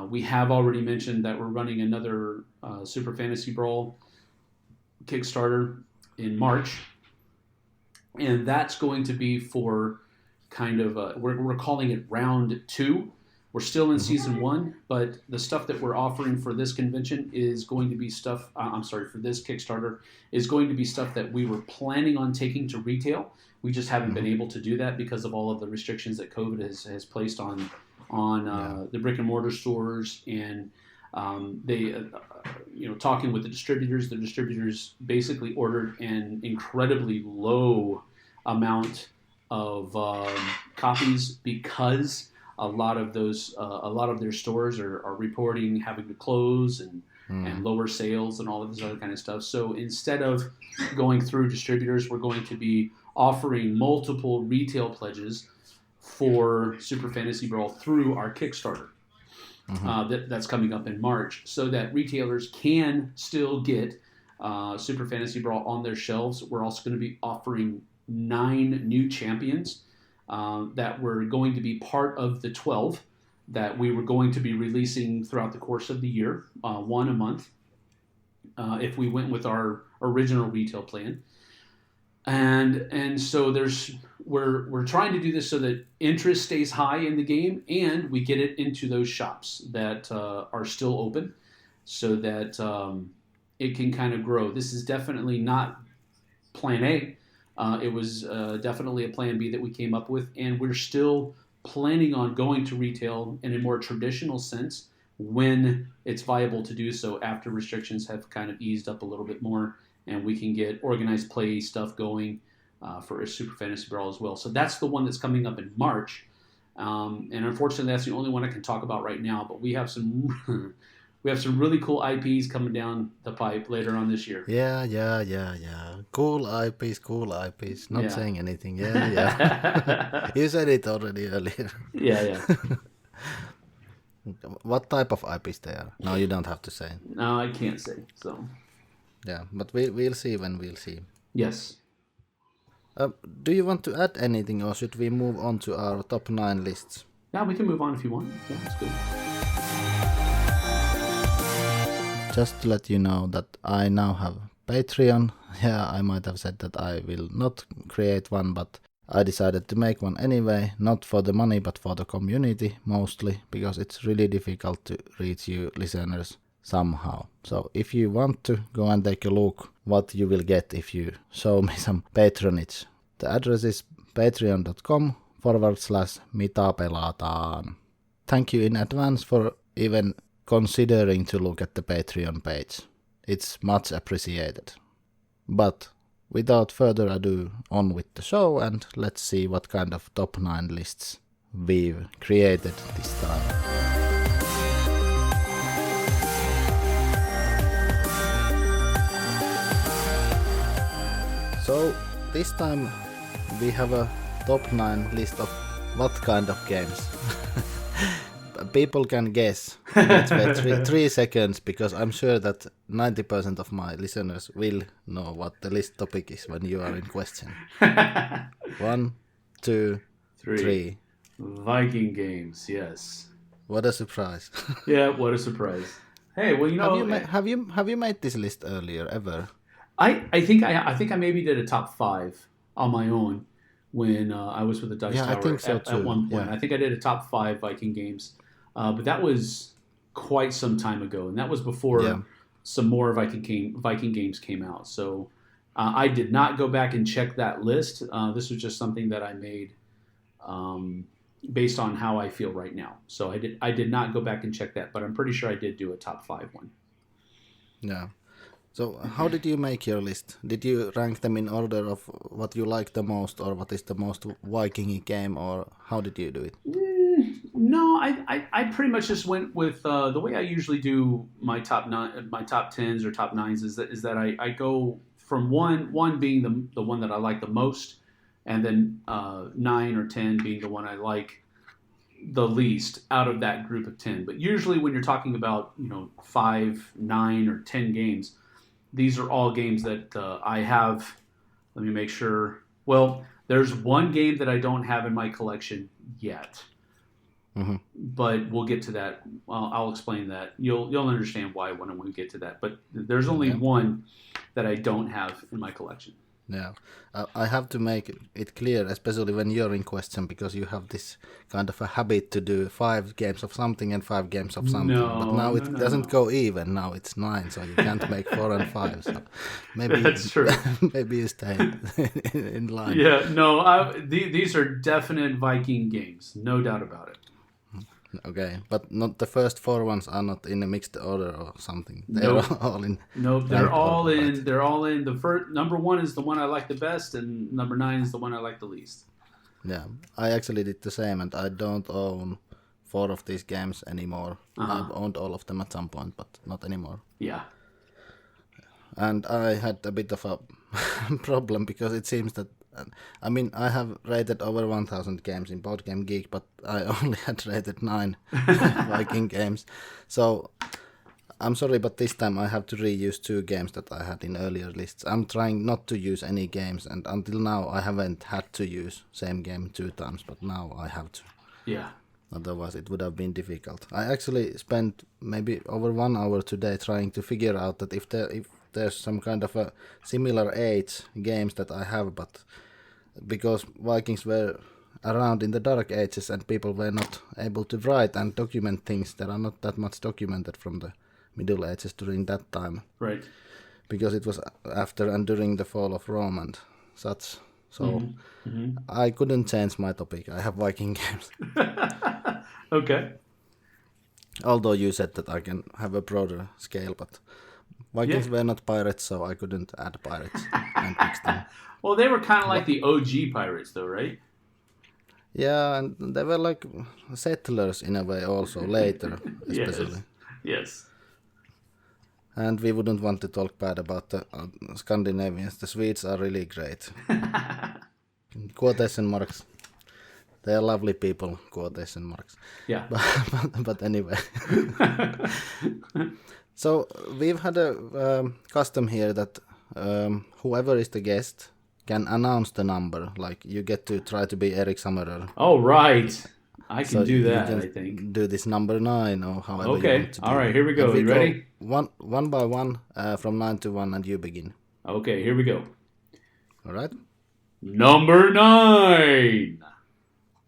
We have already mentioned that we're running another Super Fantasy Brawl Kickstarter in March, and that's going to be for kind of we're calling it round two. We're still in Hmm. season one, but the stuff that we're offering for this convention is going to be stuff. I'm sorry, for this Kickstarter is going to be stuff that we were planning on taking to retail. We just haven't been Hmm. able to do that because of all of the restrictions that COVID has placed on on the brick and mortar stores, and they, talking with the distributors. The distributors basically ordered an incredibly low amount of copies because a lot of their stores are reporting having to close and lower sales and all of this other kind of stuff. So instead of going through distributors, we're going to be offering multiple retail pledges for Super Fantasy Brawl through our Kickstarter. That's coming up in March, so that retailers can still get Super Fantasy Brawl on their shelves. We're also going to be offering 9 new champions that were going to be part of the 12 that we were going to be releasing throughout the course of the year, 1 a month, if we went with our original retail plan. And so we're trying to do this so that interest stays high in the game, and we get it into those shops that are still open, so that it can kind of grow. This is definitely not Plan A. It was definitely a Plan B that we came up with, and we're still planning on going to retail in a more traditional sense when it's viable to do so after restrictions have kind of eased up a little bit more, and we can get organized play stuff going for a Super Fantasy Brawl as well. So that's the one that's coming up in March, and unfortunately that's the only one I can talk about right now, but we have some really cool IPs coming down the pipe later on this year. Yeah. Cool IPs. Not saying anything. Yeah. You said it already earlier. Yeah. What type of IPs they are? No, you don't have to say. No, I can't say. So. Yeah, but we'll see when we'll see. Yes. Do you want to add anything, or should we move on to our top 9 lists? Yeah, we can move on if you want. Yeah, that's good. Just to let you know that I now have Patreon. Yeah, I might have said that I will not create one, but I decided to make one anyway, not for the money but for the community mostly, because it's really difficult to reach you listeners somehow. So if you want to go and take a look what you will get if you show me some patronage, the address is patreon.com/mitapelataan. Thank you in advance for even considering to look at the Patreon page. It's much appreciated. But without further ado, on with the show, and let's see what kind of top 9 lists we've created this time. So this time we have a top 9 list of what kind of games. People can guess. Let's wait 3 seconds, because I'm sure that 90% of my listeners will know what the list topic is when you are in question. 1, 2, 3. Viking games, yes. What a surprise! Yeah, what a surprise. Hey, well, have you made this list earlier ever? I think I maybe did a top 5 on my own when I was with the Dice Tower I think so too. At one point. Yeah. I think I did a top 5 Viking games, but that was quite some time ago, and that was before some more Viking games came out. So I did not go back and check that list. This was just something that I made based on how I feel right now. So I did not go back and check that, but I'm pretty sure I did do a top 5 one. Yeah. So how did you make your list? Did you rank them in order of what you like the most, or what is the most Viking game, or how did you do it? No, I pretty much just went with the way I usually do my top 10s or top 9s is that I go from one being the one that I like the most, and then 9 or 10 being the one I like the least out of that group of 10. But usually when you're talking about 5, 9, or 10 games, these are all games that I have. Let me make sure. Well, there's one game that I don't have in my collection yet. Mm-hmm. But we'll get to that. I'll explain that. You'll understand why when we get to that. But there's only one that I don't have in my collection. Yeah, I have to make it clear, especially when you're in question, because you have this kind of a habit to do 5 games of something and 5 games of something. But now it doesn't go even. Now it's 9, so you can't make 4 and 5. So maybe that's true. Maybe you stay in line. Yeah, no, these are definite Viking games, no doubt about it. Okay, but not the first 4 ones are not in a mixed order or something. They're Nope. all in Nope. They're ranked all order, in. right? They're all in. The first number one is the one I like the best, and number 9 is the one I like the least. Yeah, I actually did the same, and I don't own 4 of these games anymore. I've owned all of them at some point, but not anymore. Yeah. And I had a bit of a problem because it seems that, I mean, I have rated over 1,000 games in Board Game Geek, but I only had rated 9 Viking games. So I'm sorry, but this time I have to reuse 2 games that I had in earlier lists. I'm trying not to use any games, and until now I haven't had to use same game 2 times, but now I have to. Yeah. Otherwise it would have been difficult. I actually spent maybe over 1 hour today trying to figure out that if there's some kind of a similar age games that I have, but because Vikings were around in the Dark Ages and people were not able to write and document things, there are not that much documented from the Middle Ages during that time. Right. Because it was after and during the fall of Rome and such. So I couldn't change my topic. I have Viking games. Okay. Although you said that I can have a broader scale, but Vikings were not pirates, so I couldn't add pirates and mix them. Well, they were kind of like the OG pirates, though, right? Yeah, and they were like settlers in a way also, later especially. Yes. And we wouldn't want to talk bad about the Scandinavians. The Swedes are really great. Quotation marks. They are lovely people, quotation marks. Yeah. But anyway. So we've had a custom here that whoever is the guest can announce the number. Like you get to try to be Eric Summerer. Oh, right. I can So do that, you I can think. do this number 9 or however you Okay. want to do All right. it. Here we go. And You ready? One by one from 9 to 1 and you begin. Okay. Here we go. All right? Number 9.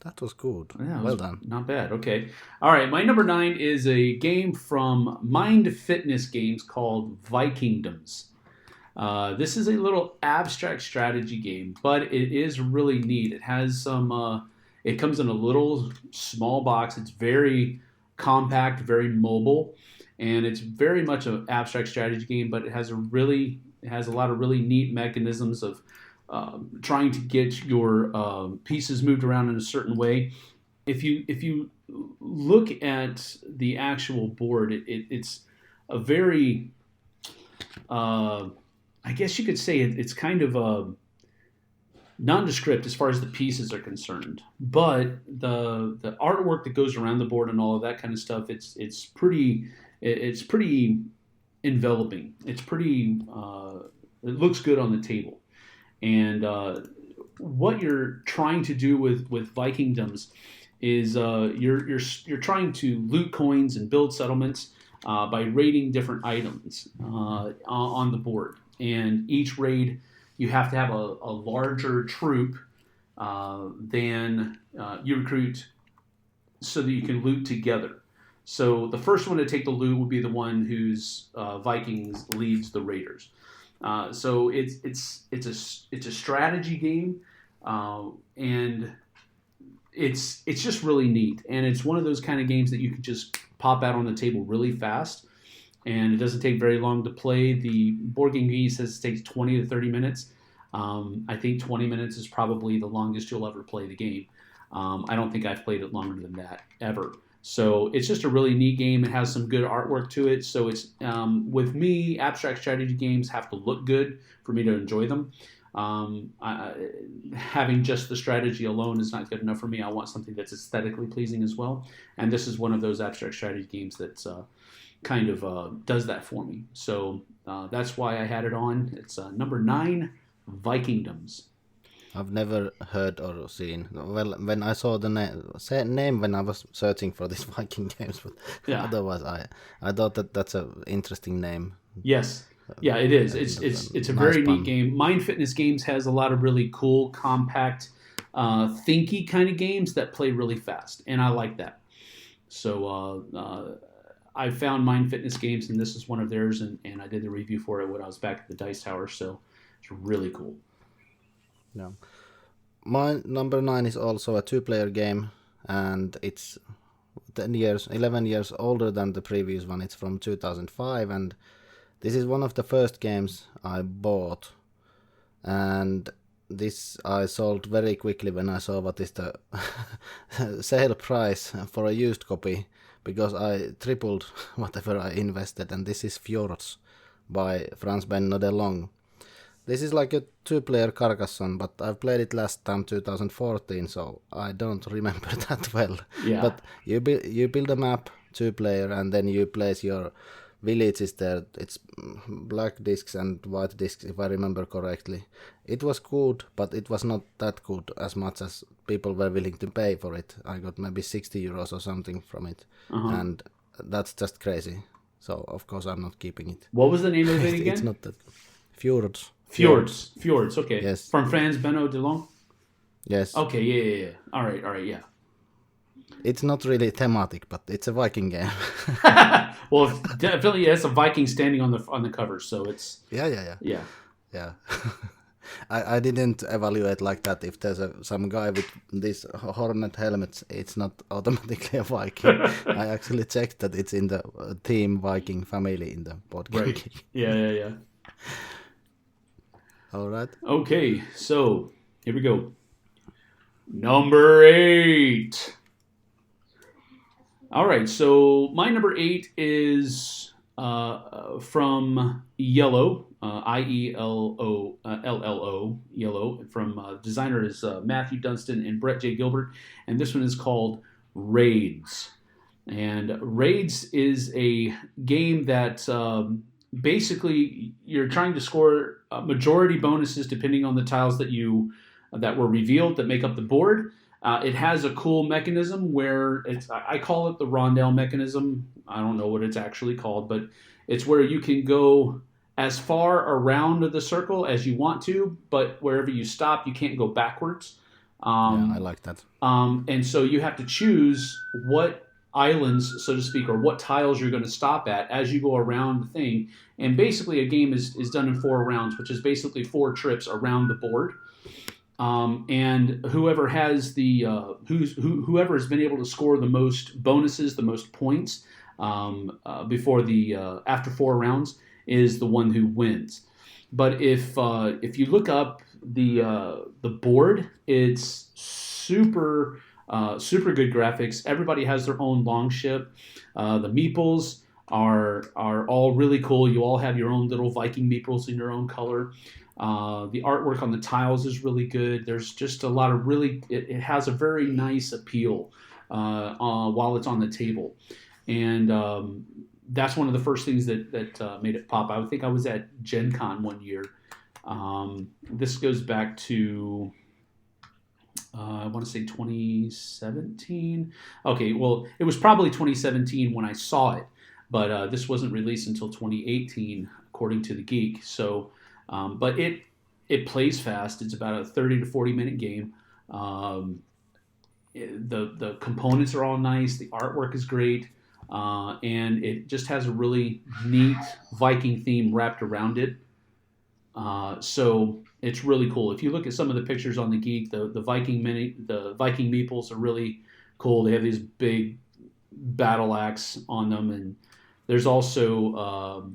That was good. Yeah, well done. Not bad. Okay. All right. My number 9 is a game from Mind Fitness Games called Vikingdoms. This is a little abstract strategy game, but it is really neat. It has some. It comes in a little small box. It's very compact, very mobile, and it's very much an abstract strategy game. But it has a lot of really neat mechanisms of trying to get your pieces moved around in a certain way. If you look at the actual board, it's a very I guess you could say it's kind of nondescript as far as the pieces are concerned, but the artwork that goes around the board and all of that kind of stuff, it's pretty enveloping. It's pretty it looks good on the table, and what you're trying to do with Vikingdoms is you're trying to loot coins and build settlements by raiding different items on the board, and each raid you have to have a larger troop than you recruit so that you can loot together. So the first one to take the loot will be the one whose Vikings leads the raiders. So it's a strategy game, and it's just really neat. And it's one of those kind of games that you can just pop out on the table really fast, and it doesn't take very long to play. The Board Game Geek says it takes 20 to 30 minutes. I think 20 minutes is probably the longest you'll ever play the game. I don't think I've played it longer than that ever. So it's just a really neat game. It has some good artwork to it. So it's with me, abstract strategy games have to look good for me to enjoy them. Having just the strategy alone is not good enough for me. I want something that's aesthetically pleasing as well. And this is one of those abstract strategy games that's kind of does that for me. So that's why I had it on. It's number 9, Vikingdoms. I've never heard or seen. Well, when I saw the name when I was searching for these Viking games, but otherwise I thought that's an interesting name. Yes. Yeah, it is. It's a very neat game. Mind Fitness Games has a lot of really cool, compact, thinky kind of games that play really fast, and I like that. So I found Mind Fitness Games, and this is one of theirs, and I did the review for it when I was back at the Dice Tower, so it's really cool. Yeah. My number 9 is also a 2-player game, and it's 11 years older than the previous one. It's from 2005, and this is one of the first games I bought. And this I sold very quickly when I saw what is the sale price for a used copy, because I tripled whatever I invested, and this is Fjords by Franz Benno de Long. This is like a 2-player Carcassonne, but I've played it last time 2014, so I don't remember that well. Yeah. But you build a map, 2-player, and then you place your villages there. It's black discs and white discs, if I remember correctly. It was good, but it was not that good as much as people were willing to pay for it. I got maybe 60 euros or something from it, and that's just crazy. So of course I'm not keeping it. What was the name of it again? It's not that. Fjords. Fjords. Okay. Yes. From Franz Benno de Long. Yes. Okay. Yeah. All right. Yeah. It's not really thematic, but it's a Viking game. Well, definitely has a Viking standing on the cover, so it's Yeah. I didn't evaluate like that. If there's some guy with these hornet helmets, it's not automatically a Viking. I actually checked that it's in the team Viking family in the board game. right. Yeah. All right. Okay, so here we go. Number 8. All right, so my number 8 is from Yellow, IELLO, Yellow. From designer is Matthew Dunstan and Brett J. Gilbert, and this one is called Raids. And Raids is a game that basically you're trying to score majority bonuses depending on the tiles that were revealed that make up the board. It has a cool mechanism where I call it the rondelle mechanism. I don't know what it's actually called, but it's where you can go as far around the circle as you want to, but wherever you stop, you can't go backwards. I like that. And so you have to choose what islands, so to speak, or what tiles you're going to stop at as you go around the thing. And basically a game is done in 4 rounds, which is basically 4 trips around the board. And whoever has whoever has been able to score the most bonuses, the most points before after 4 rounds is the one who wins. But if you look up the board, it's super good graphics. Everybody has their own longship. The meeples are all really cool. You all have your own little Viking meeples in your own color. The artwork on the tiles is really good. There's just a lot of it has a very nice appeal while it's on the table. And that's one of the first things that made it pop. I think I was at Gen Con one year. This goes back to, I want to say 2017. Okay, well, it was probably 2017 when I saw it, but this wasn't released until 2018, according to the Geek. So, but it plays fast. It's about a 30 to 40 minute game. The components are all nice. The artwork is great. And it just has a really neat Viking theme wrapped around it. So it's really cool. If you look at some of the pictures on the Geek, the Viking meeples are really cool. They have these big battle axe on them, and there's also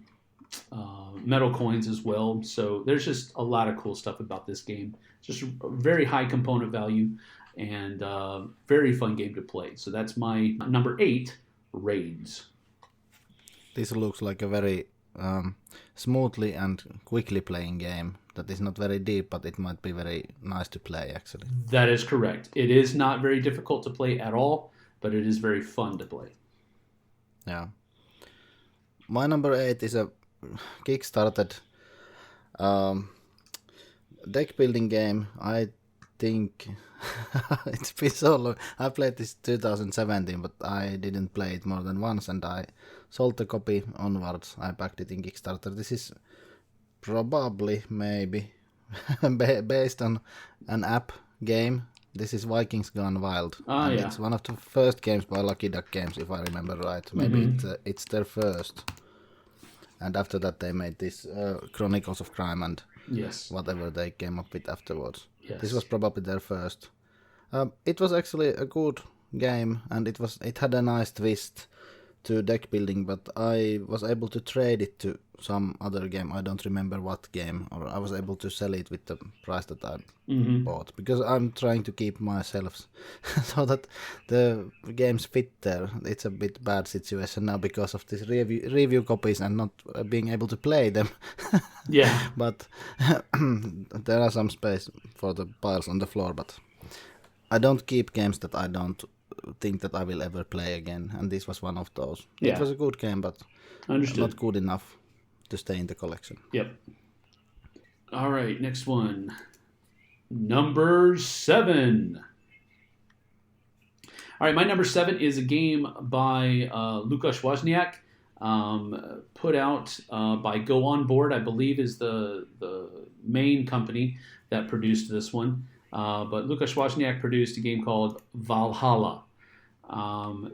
metal coins as well. So there's just a lot of cool stuff about this game. Just a very high component value and very fun game to play. So that's my number 8, Raids. This looks like a very smoothly and quickly playing game that is not very deep, but it might be very nice to play actually. That is correct. It is not very difficult to play at all, but it is very fun to play. Yeah. My number 8 is a Kickstarted deck building game. I think it's been so long. I played this 2017, but I didn't play it more than once, and I sold the copy onwards. I backed it in Kickstarter. This is probably, maybe, based on an app game. This is Vikings Gone Wild. Yeah. It's one of the first games by Lucky Duck Games, if I remember right. Maybe it's their first. And after that they made this Chronicles of Crime and whatever they came up with afterwards. Yes. This was probably their first. It was actually a good game, and it had a nice twist to deck building, but I was able to trade it to some other game. I don't remember what game, or I was able to sell it with the price that I bought, because I'm trying to keep myself so that the games fit there. It's a bit bad situation now because of these review copies and not being able to play them. Yeah. But there are some space for the piles on the floor, but I don't keep games that I don't think that I will ever play again, and this was one of those. Yeah. It was a good game, but not good enough to stay in the collection. Yep. All right, next one. Number 7. All right, my number 7 is a game by Lukasz Wozniak, put out by Go On Board, I believe is the main company that produced this one. But Lukasz Wozniak produced a game called Valhalla.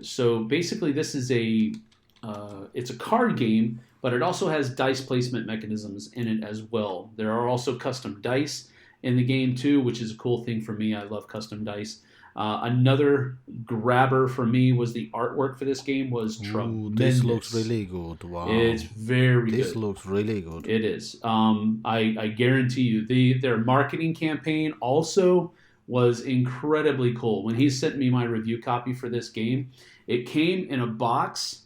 So basically, this is it's a card game, but it also has dice placement mechanisms in it as well. There are also custom dice in the game too, which is a cool thing for me. I love custom dice. Another grabber for me was the artwork for this game was tremendous. This looks really good. Wow. It's very good. This looks really good. It is. I guarantee you, their marketing campaign also was incredibly cool. When he sent me my review copy for this game, it came in a box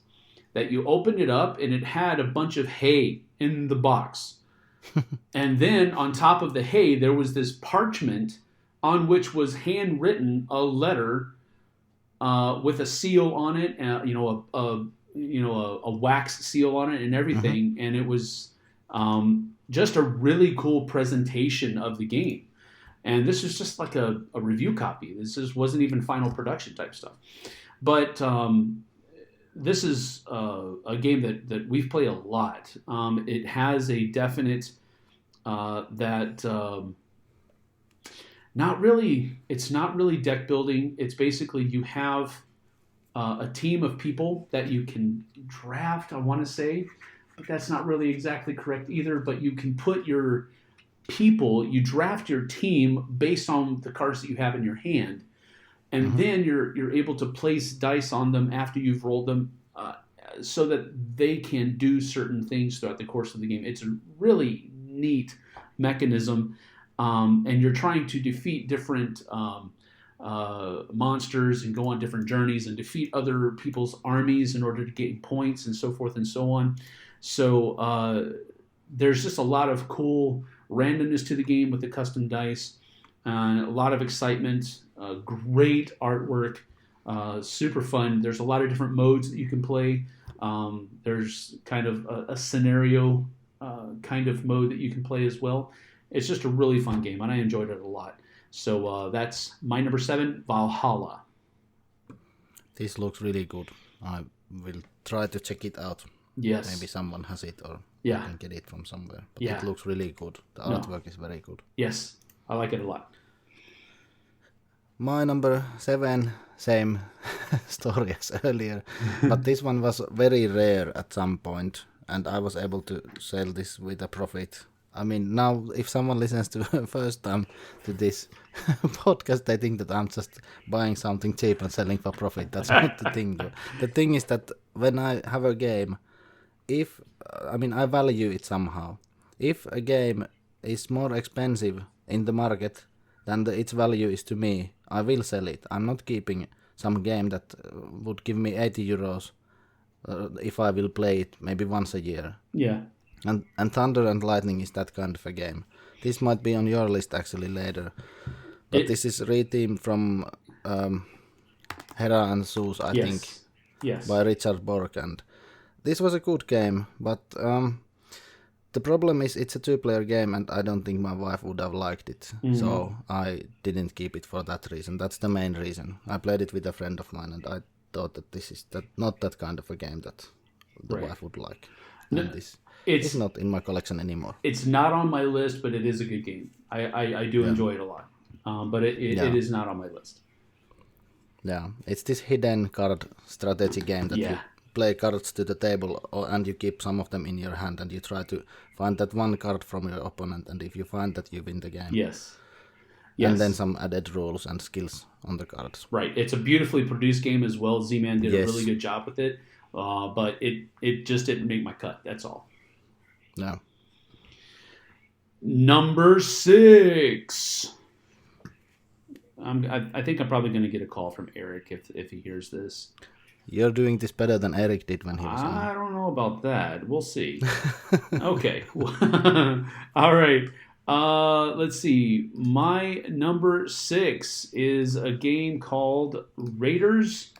that you opened it up and it had a bunch of hay in the box. And then on top of the hay, there was this parchment on which was handwritten a letter with a seal on it, a wax seal on it and everything. And it was just a really cool presentation of the game. And this was just like a review copy. This wasn't even final production type stuff. But this is a game that we've played a lot. It has a definite it's not really deck building. It's basically you have a team of people that you can draft, I want to say, but that's not really exactly correct either. But you can put your people, you draft your team based on the cards that you have in your hand, and then you're able to place dice on them after you've rolled them, so that they can do certain things throughout the course of the game. It's a really neat mechanism, and you're trying to defeat different monsters and go on different journeys and defeat other people's armies in order to get points and so forth and so on. So there's just a lot of cool randomness to the game with the custom dice, a lot of excitement, great artwork, super fun. There's a lot of different modes that you can play. There's kind of a scenario kind of mode that you can play as well. It's just a really fun game, and I enjoyed it a lot. So that's my number 7, Valhalla. This looks really good. I will try to check it out. Yes. Maybe someone has it, or you can get it from somewhere. But it looks really good. The artwork is very good. Yes, I like it a lot. My number 7, same story as earlier, but this one was very rare at some point, and I was able to sell this with a profit. I mean, now if someone listens to first time to this podcast, they think that I'm just buying something cheap and selling for profit. That's not the thing, though. The thing is that when I have a game, I value it somehow. If a game is more expensive in the market than its value is to me, I will sell it. I'm not keeping some game that would give me 80 euros if I will play it maybe once a year. Yeah. And Thunder and Lightning is that kind of a game. This might be on your list actually later. But this is rethemed from Hera and Zeus, I think. Yes. By Richard Bork. And this was a good game, but the problem is it's a 2-player game, and I don't think my wife would have liked it. So I didn't keep it for that reason. That's the main reason. I played it with a friend of mine, and I thought that this is not that kind of a game that the wife would like. And this it's not in my collection anymore. It's not on my list, but it is a good game. I do enjoy it a lot. But it is not on my list. Yeah, it's this hidden card strategy game that you play cards to the table, and you keep some of them in your hand, and you try to find that one card from your opponent, and if you find that, you win the game. Yes. Yes. And then some added rules and skills on the cards. Right. It's a beautifully produced game as well. Z-Man did a Yes. really good job with it, but it just didn't make my cut. That's all. No. Number 6. I think I'm probably going to get a call from Eric if he hears this. You're doing this better than Eric did when he was on. I don't know about that. We'll see. Okay. All right. Let's see. My number 6 is a game called Raiders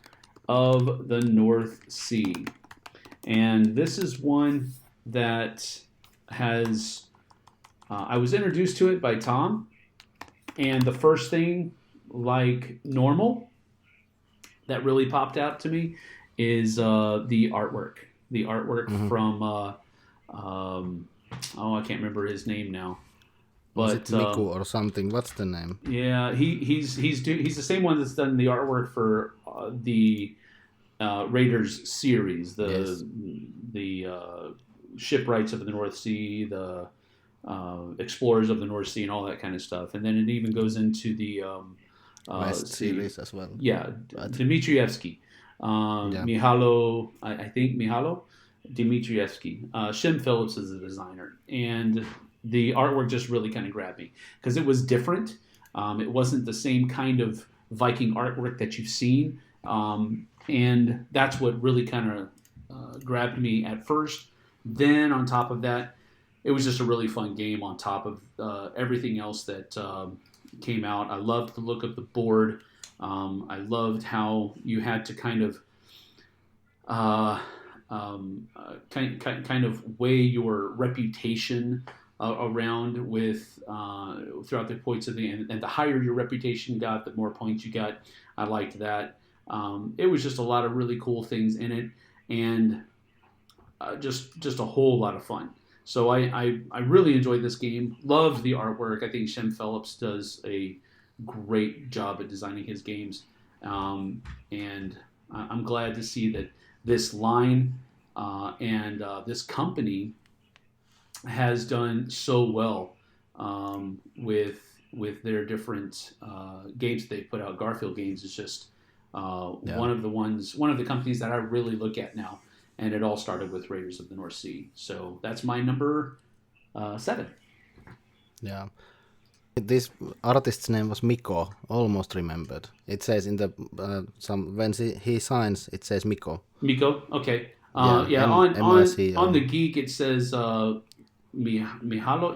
of the North Sea. And this is one that has... I was introduced to it by Tom. And the first thing, like normal, that really popped out to me is the artwork. The artwork from... I can't remember his name now. Was it Miku or something? What's the name? Yeah, he's the same one that's done the artwork for the Raiders series, the Shipwrights of the North Sea, the Explorers of the North Sea, and all that kind of stuff. And then it even goes into the West series as well. Yeah, Dmitrievsky, Mihalo, I think Mihalo Dmitrievsky. Shem Phillips is the designer, and the artwork just really kind of grabbed me because it was different. It wasn't the same kind of Viking artwork that you've seen, and that's what really kind of grabbed me at first. Then on top of that, it was just a really fun game on top of everything else that came out. I loved the look of the board. I loved how you had to kind of kind of weigh your reputation around with throughout the points of the and the higher your reputation got, the more points you got. I liked that. It was just a lot of really cool things in it, and just a whole lot of fun. So I really enjoyed this game. Loved the artwork. I think Shem Phillips does a great job at designing his games, and I'm glad to see that this line and this company has done so well with their different games that they put out. Garfield Games is just one of the companies that I really look at now, and it all started with Raiders of the North Sea. So that's my number 7. Yeah. This artist's name was Mikko, almost remembered. It says in the when he signs, it says Mikko. Mikko, okay. On the Geek it says Mihalo, Mihajlo.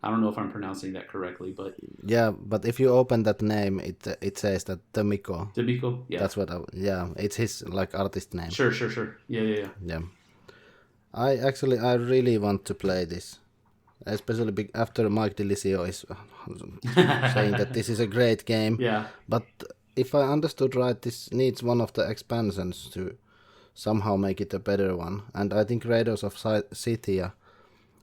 I don't know if I'm pronouncing that correctly, but yeah. But if you open that name, it says that the Mikko. The Mikko, yeah. That's what. It's his like artist name. Sure. Yeah. I really want to play this. Especially after Mike Delisio is saying that this is a great game. Yeah. But if I understood right, this needs one of the expansions to somehow make it a better one. And I think Raiders of Scythia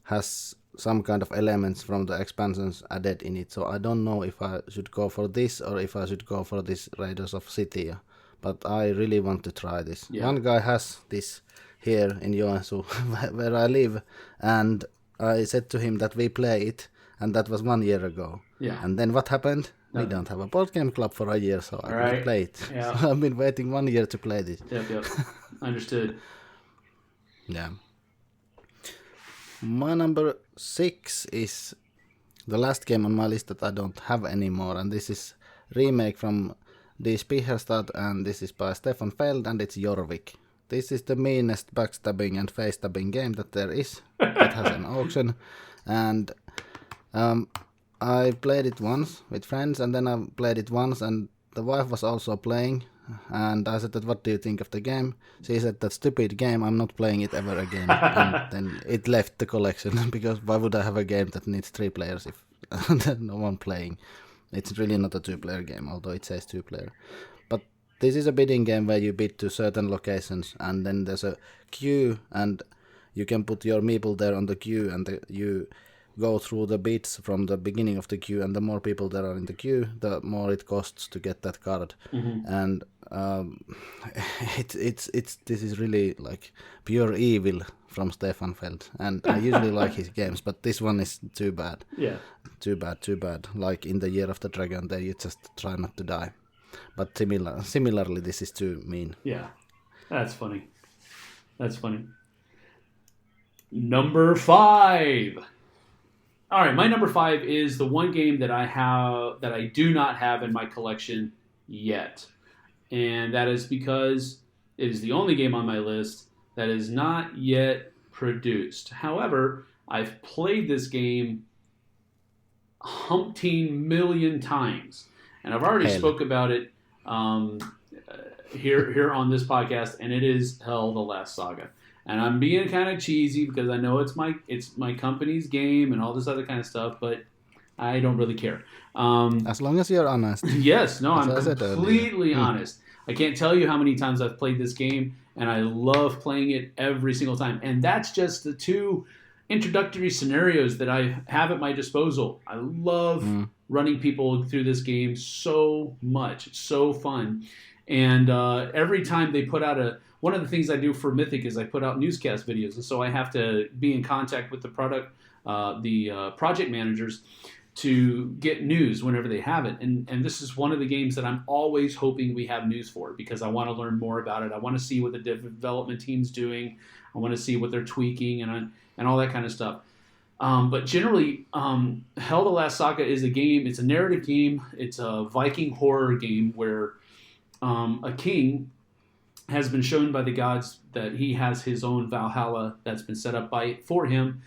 has some kind of elements from the expansions added in it. So I don't know if I should go for this or if I should go for this Raiders of Scythia. But I really want to try this. Yeah. One guy has this here in Joensuu, where I live, and I said to him that we play it, and that was 1 year ago. Yeah. And then what happened? No. We don't have a board game club for a year, so I couldn't play it. Yeah. So I've been waiting 1 year to play this. Yep. Understood. Yeah. My number 6 is the last game on my list that I don't have anymore, and this is remake from Die Spicherstadt, and this is by Stefan Feld, and it's Jorvik. This is the meanest backstabbing and face-stabbing game that there is. It has an auction, and I played it once with friends, and then I played it once, and the wife was also playing, and I said that, what do you think of the game? She said, that stupid game, I'm not playing it ever again. And then it left the collection, because why would I have a game that needs 3 players if there's no one playing? It's really not a 2-player game, although it says 2-player. But this is a bidding game where you bid to certain locations, and then there's a queue, and you can put your meeple there on the queue, and you go through the bits from the beginning of the queue, and the more people there are in the queue, the more it costs to get that card. And this is really like pure evil from Stefan Feld, and I usually like his games, but this one is too bad. Yeah. Too bad. Like in the Year of the Dragon, there you just try not to die. But similarly, this is too mean. Yeah, that's funny. Number 5. All right, my number 5 is the one game that I do not have in my collection yet, and that is because it is the only game on my list that is not yet produced. However, I've played this game umpteen million times, and I've already spoke about it here on this podcast, and it is Hell: The Last Saga. And I'm being kind of cheesy because I know it's my company's game and all this other kind of stuff, but I don't really care. As long as you're honest. Yes, no, I'm completely honest. I can't tell you how many times I've played this game, and I love playing it every single time. And that's just the 2 introductory scenarios that I have at my disposal. I love running people through this game so much. It's so fun. And every time they put out one of the things I do for Mythic is I put out newscast videos. And so I have to be in contact with the project managers to get news whenever they have it. And this is one of the games that I'm always hoping we have news for, because I want to learn more about it. I want to see what the development team's doing. I want to see what they're tweaking and all that kind of stuff. But generally, Hell: The Last Saga is a game. It's a narrative game. It's a Viking horror game where a king has been shown by the gods that he has his own Valhalla that's been set up for him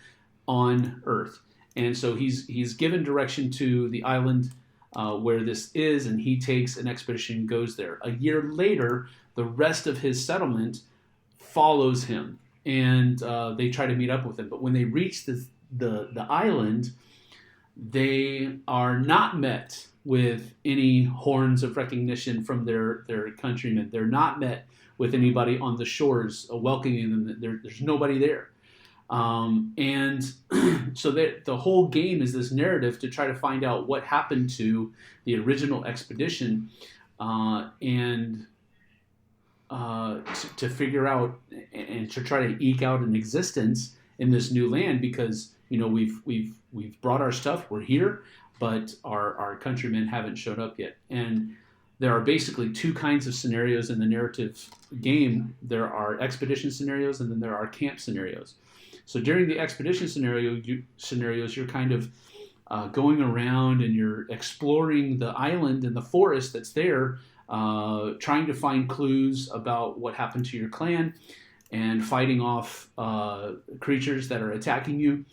on Earth. And so he's given direction to the island where this is, and he takes an expedition, goes there. A year later, the rest of his settlement follows him, and they try to meet up with him. But when they reach the island, they are not met with any horns of recognition from their countrymen. They're not met with anybody on the shores welcoming them. There's nobody there. And so the whole game is this narrative to try to find out what happened to the original expedition, and to figure out and to try to eke out an existence in this new land, because we've brought our stuff, we're here, but our countrymen haven't showed up yet. And there are basically 2 kinds of scenarios in the narrative game. There are expedition scenarios, and then there are camp scenarios. So during the expedition scenarios, you're kind of going around and you're exploring the island and the forest that's there, trying to find clues about what happened to your clan and fighting off creatures that are attacking you.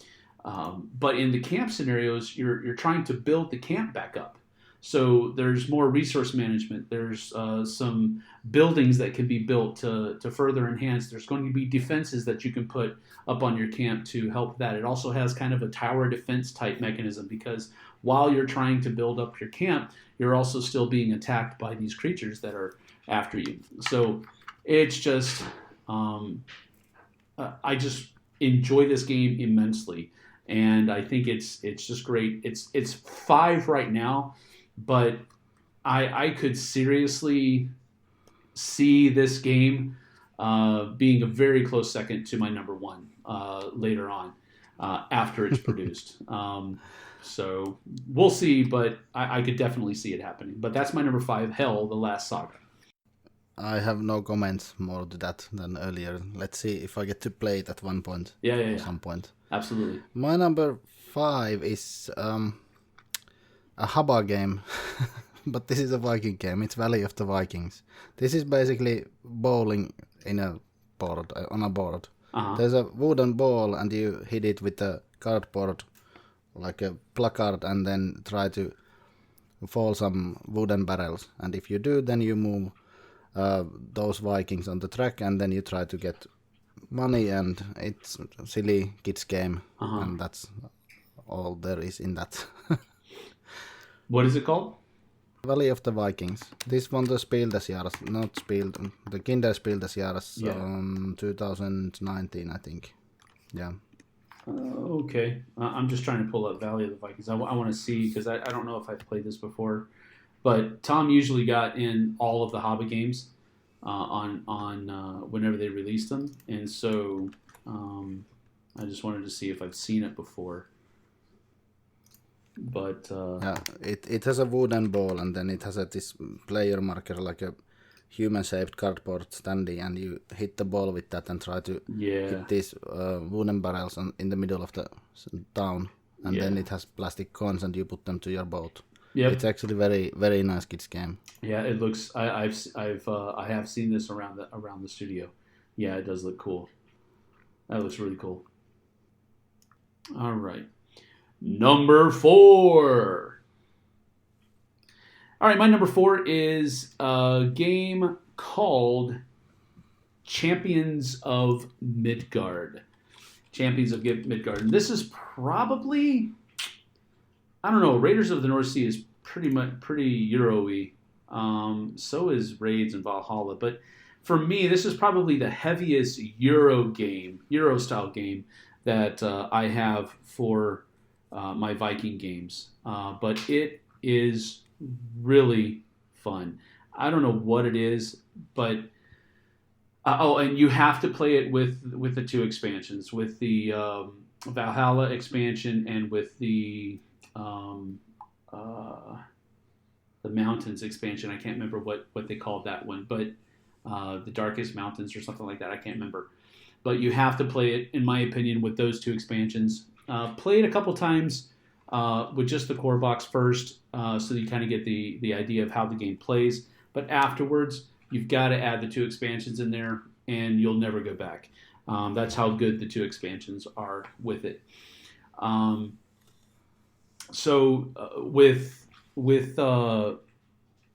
But in the camp scenarios, you're trying to build the camp back up. So there's more resource management. There's some buildings that can be built to further enhance. There's going to be defenses that you can put up on your camp to help that. It also has kind of a tower defense type mechanism, because while you're trying to build up your camp, you're also still being attacked by these creatures that are after you. So it's just, I just enjoy this game immensely, and I think it's just great. It's 5 right now. But I could seriously see this game being a very close second to my number 1 later on, after it's produced. So we'll see, but I could definitely see it happening. But that's my number 5, Hell: The Last Saga. I have no comments more to that than earlier. Let's see if I get to play it at one point. Yeah. Some point. Absolutely. My number 5 is a Haba game, but this is a Viking game. It's Valley of the Vikings. This is basically bowling in a board, on a board. There's a wooden ball, and you hit it with a cardboard, like a placard, and then try to fall some wooden barrels. And if you do, then you move those Vikings on the track, and then you try to get money, and it's a silly kids game, and that's all there is in that. What is it called? Valley of the Vikings. This won the Spiel des Jahres, the Kinderspiel des Jahres 2019, I think. Yeah. Okay. I'm just trying to pull up Valley of the Vikings. I want to see, because I don't know if I've played this before. But Tom usually got in all of the Hobbit games on whenever they released them. And so I just wanted to see if I've seen it before. But yeah, it has a wooden ball, and then it has this player marker, like a human-shaped cardboard standee, and you hit the ball with that and try to hit these wooden barrels in the middle of the town, and then it has plastic coins, and you put them to your boat. Yep. It's actually very, very nice kids game. Yeah, it looks. I have seen this around the studio. Yeah, it does look cool. That looks really cool. All right. Number 4. All right, my number 4 is a game called Champions of Midgard. Champions of Midgard. And this is probably, I don't know, Raiders of the North Sea is pretty Euro-y. So is Raids and Valhalla. But for me, this is probably the heaviest Euro-style game that I have for my Viking games. But it is really fun. I don't know what it is, but and you have to play it with the 2 expansions, with the Valhalla expansion and with the Mountains expansion. I can't remember what they called that one, but the Darkest Mountains or something like that. I can't remember. But you have to play it, in my opinion, with those 2 expansions. Play it a couple times with just the core box first, so you kind of get the idea of how the game plays. But afterwards, you've got to add the 2 expansions in there, and you'll never go back. That's how good the 2 expansions are with it.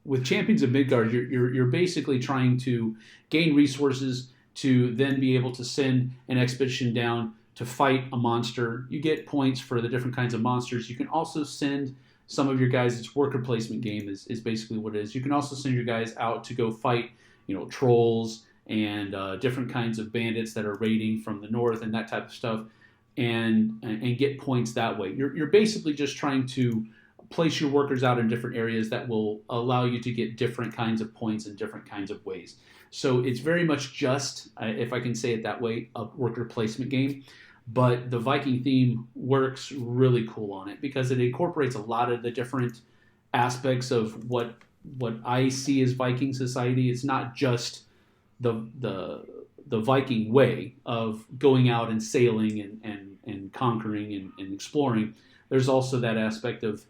With Champions of Midgard, you're basically trying to gain resources to then be able to send an expedition down to fight a monster. You get points for the different kinds of monsters. You can also send some of your guys, it's worker placement game is basically what it is. You can also send your guys out to go fight, trolls and different kinds of bandits that are raiding from the north and that type of stuff, and get points that way. You're basically just trying to place your workers out in different areas that will allow you to get different kinds of points in different kinds of ways. So it's very much just, if I can say it that way, a worker placement game. But the Viking theme works really cool on it because it incorporates a lot of the different aspects of what I see as Viking society. It's not just the Viking way of going out and sailing and conquering and exploring. There's also that aspect of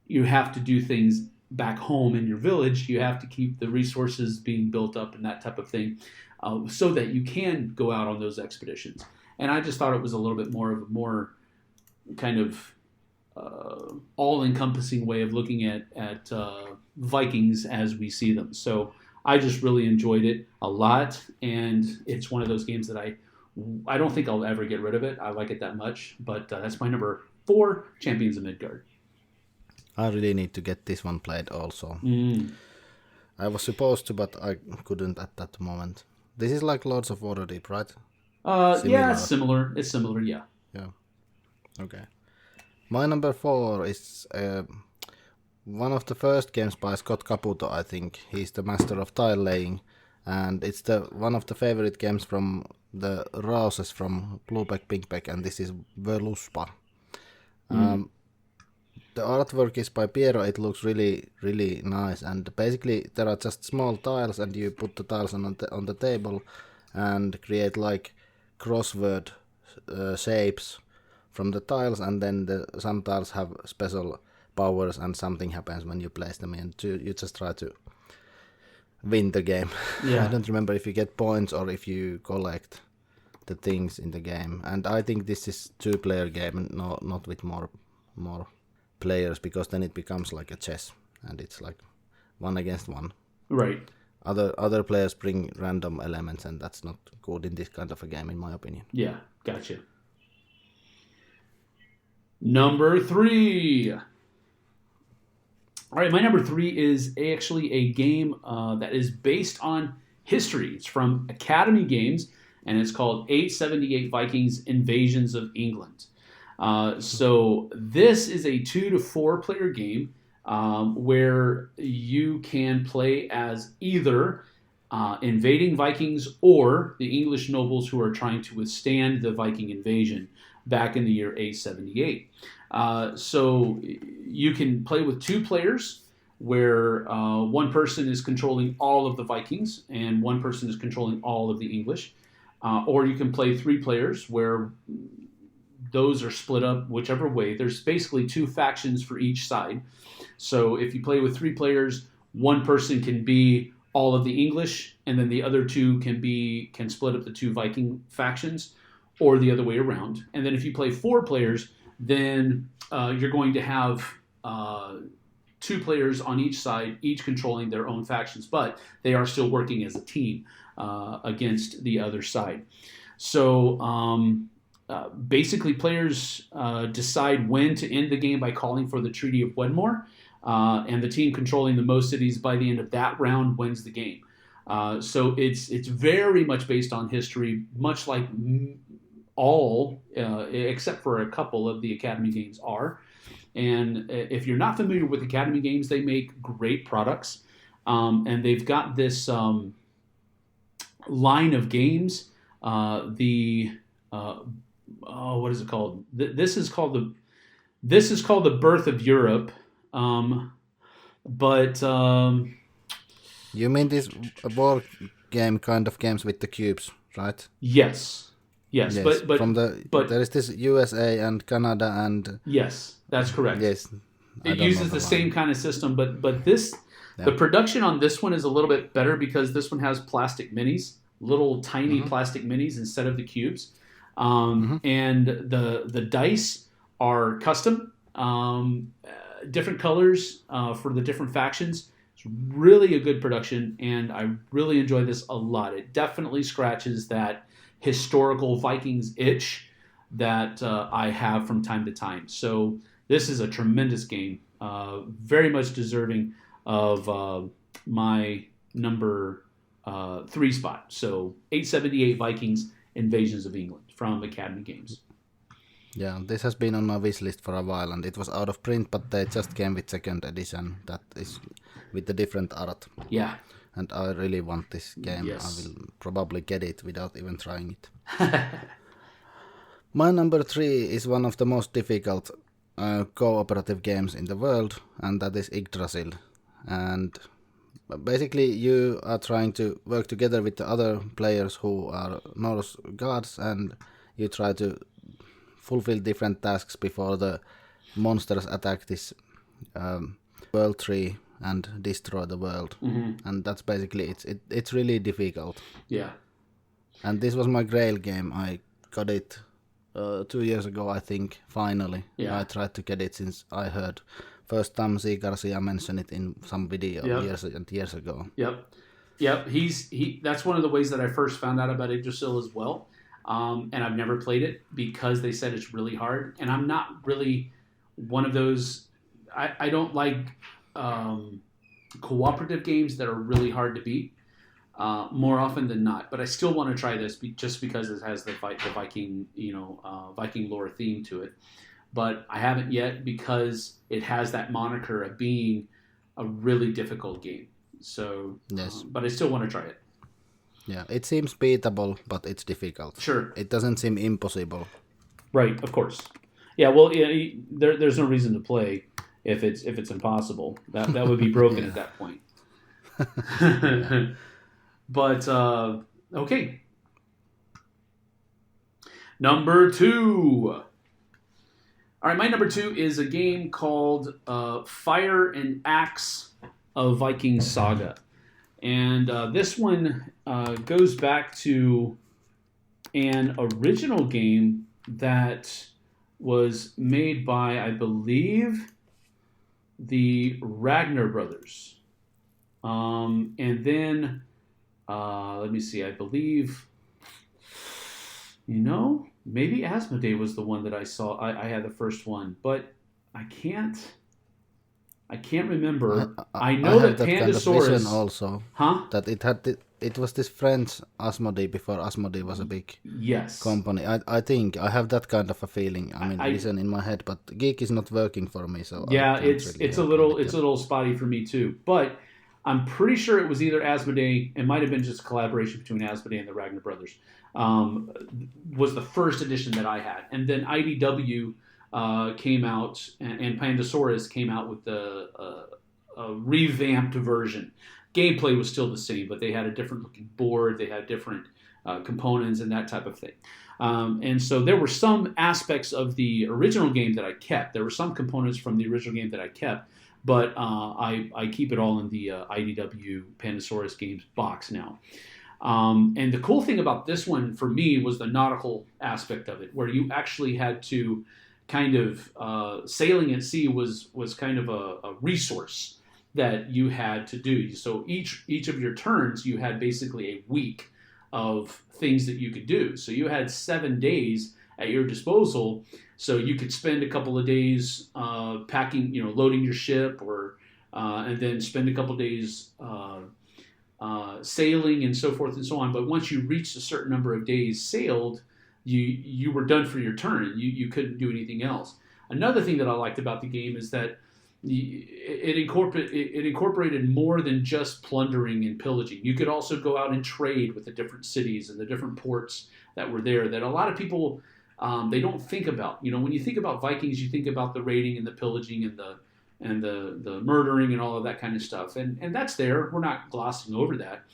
you have to do things back home in your village. You have to keep the resources being built up and that type of thing, so that you can go out on those expeditions. And I just thought it was a little bit more kind of all-encompassing way of looking at Vikings as we see them. So I just really enjoyed it a lot, and it's one of those games that I don't think I'll ever get rid of it. I like it that much, but that's my number 4, Champions of Midgard. I really need to get this one played also. I was supposed to, but I couldn't at that moment. This is like Lords of Waterdeep, right? Yeah, it's similar. It's similar, yeah. Yeah. Okay. My number 4 is one of the first games by Scott Caputo, I think. He's the master of tile laying, and it's one of the favorite games from the Rouses from Blueback Pinkback, and this is Veluspa. The artwork is by Piero. It looks really, really nice, and basically there are just small tiles, and you put the tiles on the table and create like crossword shapes from the tiles, and then some tiles have special powers, and something happens when you place them in. You just try to win the game. Yeah. I don't remember if you get points or if you collect the things in the game. And I think this is 2-player game, not with more players, because then it becomes like a chess, and it's like 1 against 1. Right. Other players bring random elements, and that's not good in this kind of a game, in my opinion. Yeah, gotcha. Number 3. All right, my number 3 is actually a game that is based on history. It's from Academy Games, and it's called 878 Vikings Invasions of England. So this is a 2 to 4 player game where you can play as either invading Vikings or the English nobles who are trying to withstand the Viking invasion back in the year 878. So you can play with 2 players where one person is controlling all of the Vikings and one person is controlling all of the English. Or you can play 3 players where those are split up whichever way. There's basically 2 factions for each side. So if you play with 3 players, one person can be all of the English, and then the other 2 can split up the 2 Viking factions, or the other way around. And then if you play 4 players, then you're going to have 2 players on each side, each controlling their own factions, but they are still working as a team against the other side. So basically, players decide when to end the game by calling for the Treaty of Wedmore, and the team controlling the most cities by the end of that round wins the game. So it's very much based on history, much like all, except for a couple of the Academy games are. And if you're not familiar with Academy games, they make great products, and they've got this line of games. What is it called? This is called the Birth of Europe. You mean this board game kind of games with the cubes, right? Yes. But there is this USA and Canada and yes, that's correct. Yes, it uses the same kind of system, but this the production on this one is a little bit better because this one has plastic minis, little tiny plastic minis instead of the cubes, and the dice are custom, different colors for the different factions. It's really a good production, and I really enjoy this a lot. It definitely scratches that historical Vikings itch that I have from time to time. So this is a tremendous game, very much deserving of my number 3 spot. So 878 Vikings Invasions of England from Academy Games. Yeah, this has been on my wish list for a while, and it was out of print, but they just came with second edition that is with the different art. Yeah. And I really want this game. Yes. I will probably get it without even trying it. My number 3 is one of the most difficult cooperative games in the world, and that is Yggdrasil. And basically you are trying to work together with the other players who are Norse gods, and you try to fulfill different tasks before the monsters attack this world tree and destroy the world. And that's basically it's really difficult. Yeah. And this was my Grail game. I got it 2 years ago, I think, finally. Yeah. I tried to get it since I heard first time C. Garcia mentioned it in some video years and years ago. Yep. That's one of the ways that I first found out about Yggdrasil as well. And I've never played it because they said it's really hard. And I'm not really one of those. I don't like cooperative games that are really hard to beat more often than not. But I still want to try this just because it has the Viking, Viking lore theme to it. But I haven't yet because it has that moniker of being a really difficult game. So, yes. But I still want to try it. Yeah, it seems beatable, but it's difficult. Sure. It doesn't seem impossible. Right, of course. Yeah, well, there's no reason to play if it's impossible. That would be broken at that point. But okay. Number 2. All right, my number 2 is a game called Fire and Axe: A Viking Saga. And this one goes back to an original game that was made by, I believe, the Ragnar brothers. And then, let me see, I believe, maybe Asmodee was the one that I saw. I had the first one, but I can't I can't remember. I I know have that that kind of vision Pandasaurus, also. huh? That it was this French Asmodee before Asmodee was a big Yes. company. I think I have that kind of a feeling. I mean, I vision in my head, but Geek is not working for me, so I Yeah, can't really help you with it's a that. little spotty for me too. But I'm pretty sure it was either Asmodee. It might have been just a collaboration between Asmodee and the Ragnar brothers. Um, was the first edition that I had, and then IDW came out, and Pandasaurus came out with a revamped version. Gameplay was still the same, but they had a different looking board. They had different components and that type of thing. And so there were some aspects of the original game that I kept. There were some components from the original game that I kept, but I keep it all in the IDW Pandasaurus Games box now. And the cool thing about this one for me was the nautical aspect of it, where you actually had to kind of sailing at sea was kind of a resource that you had to do. So each of your turns, you had basically a week of things that you could do. So you had 7 days at your disposal. So you could spend a couple of days packing, loading your ship, or and then spend a couple of days sailing and so forth and so on. But once you reached a certain number of days sailed, you were done for your turn. You couldn't do anything else. Another thing that I liked about the game is that it incorporated more than just plundering and pillaging. You could also go out and trade with the different cities and the different ports that were there that a lot of people they don't think about. When you think about Vikings, you think about the raiding and the pillaging and the murdering and all of that kind of stuff. And that's there. We're not glossing over that.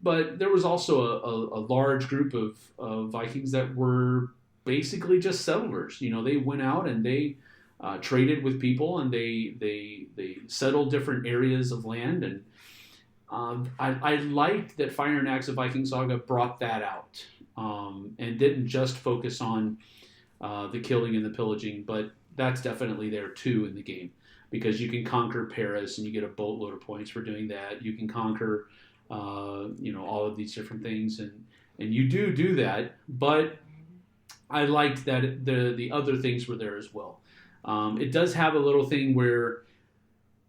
But there was also a large group of Vikings that were basically just settlers. They went out and they traded with people, and they settled different areas of land. And I liked that Fire and Axe of Viking Saga brought that out and didn't just focus on the killing and the pillaging, but that's definitely there too in the game, because you can conquer Paris and you get a boatload of points for doing that. You can conquer all of these different things, and you do that. But I liked that the other things were there as well. It does have a little thing where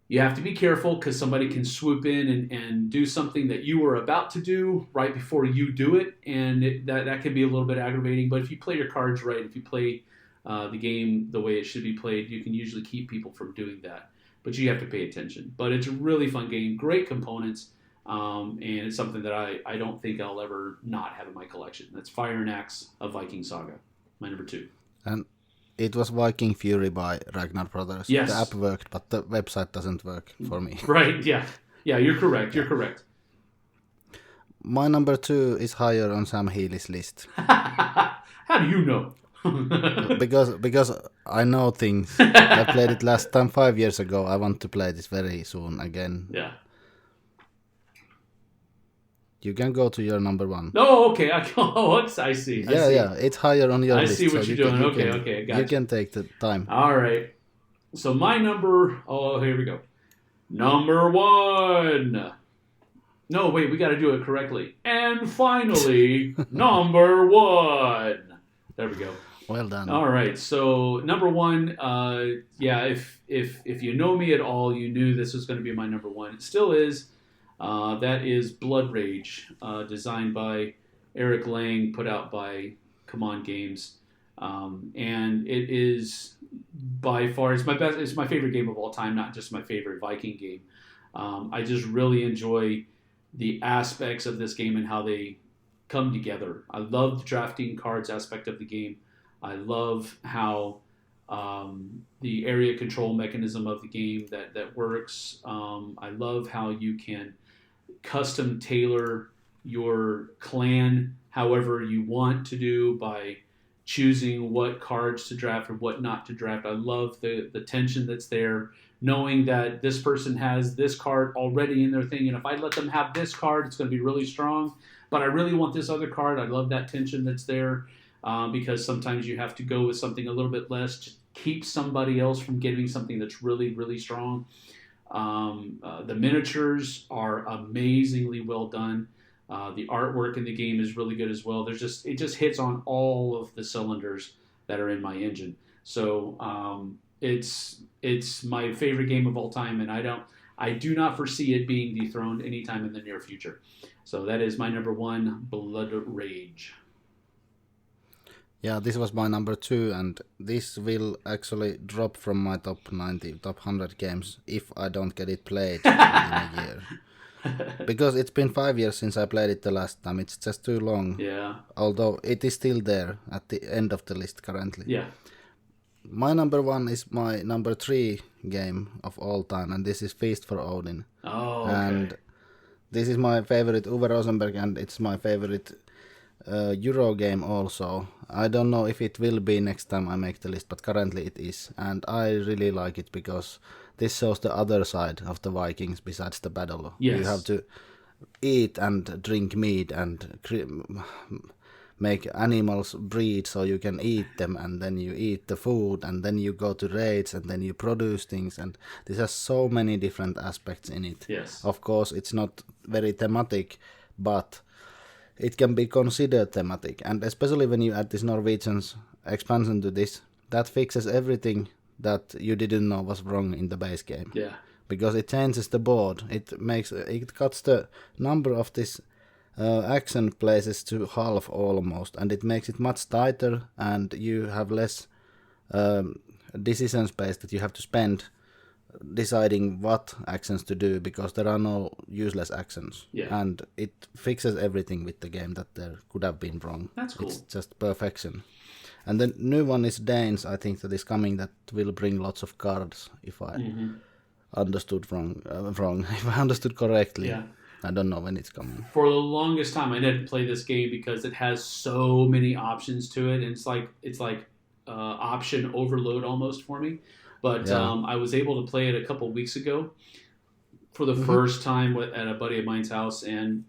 you have to be careful, because somebody can swoop in and do something that you were about to do right before you do it, and that can be a little bit aggravating. But if you play your cards right, if you play the game the way it should be played, you can usually keep people from doing that. But you have to pay attention. But it's a really fun game, great components, and it's something that I don't think I'll ever not have in my collection. That's Fire and Axe of Viking Saga, my number 2. And it was Viking Fury by Ragnar Brothers. Yes. The app worked, but the website doesn't work for me. Right, yeah. Yeah, you're correct. You're correct. My number 2 is higher on Sam Healey's list. How do you know? because I know things. I played it last time 5 years ago. I want to play this very soon again. Yeah. You can go to your number 1. Oh, okay. I see. Yeah, it's higher on your I list. see what you're doing. Okay, I got you can take the time. All right. So my number. Oh, here we go. Number 1. No, wait. We got to do it correctly. And finally, number 1. There we go. Well done. All right. So number 1. Yeah. If you know me at all, you knew this was going to be my number 1. It still is. That is Blood Rage, designed by Eric Lang, put out by Command Games, and it is by far it's my favorite game of all time, not just my favorite Viking game. I just really enjoy the aspects of this game and how they come together. I love the drafting cards aspect of the game. I love how the area control mechanism of the game that works. I love how you can custom tailor your clan however you want to do by choosing what cards to draft or what not to draft. I love the tension that's there, knowing that this person has this card already in their thing, and if I let them have this card, it's going to be really strong, but I really want this other card. I love that tension that's there, because sometimes you have to go with something a little bit less to keep somebody else from getting something that's really, really strong. The miniatures are amazingly well done. The artwork in the game is really good as well. It just hits on all of the cylinders that are in my engine. So it's my favorite game of all time, and I do not foresee it being dethroned anytime in the near future. So that is my number 1, Blood Rage. Yeah, this was my number 2, and this will actually drop from my top 90, top 100 games if I don't get it played in a year. Because it's been 5 years since I played it the last time. It's just too long. Yeah. Although it is still there at the end of the list currently. Yeah. My number 1 is my number 3 game of all time, and this is Feast for Odin. Oh, okay. And this is my favorite Uwe Rosenberg, and it's my favorite Euro game also. I don't know if it will be next time I make the list, but currently it is. And I really like it because this shows the other side of the Vikings besides the battle. Yes. You have to eat and drink meat and make animals breed so you can eat them, and then you eat the food, and then you go to raids, and then you produce things, and this has so many different aspects in it. Yes. Of course, it's not very thematic, but it can be considered thematic, and especially when you add this Norwegian's expansion to this, that fixes everything that you didn't know was wrong in the base game. Yeah. Because it changes the board. It cuts the number of this action places to half almost, and it makes it much tighter, and you have less decision space that you have to spend deciding what actions to do, because there are no useless actions. Yeah. And it fixes everything with the game that there could have been wrong. That's cool. It's just perfection. And the new one is Danes, I think, that is coming, that will bring lots of cards, if I understood wrong. If I understood correctly. Yeah. I don't know when it's coming. For the longest time, I didn't play this game because it has so many options to it, and it's like option overload almost for me. But I was able to play it a couple weeks ago for the first time at a buddy of mine's house, and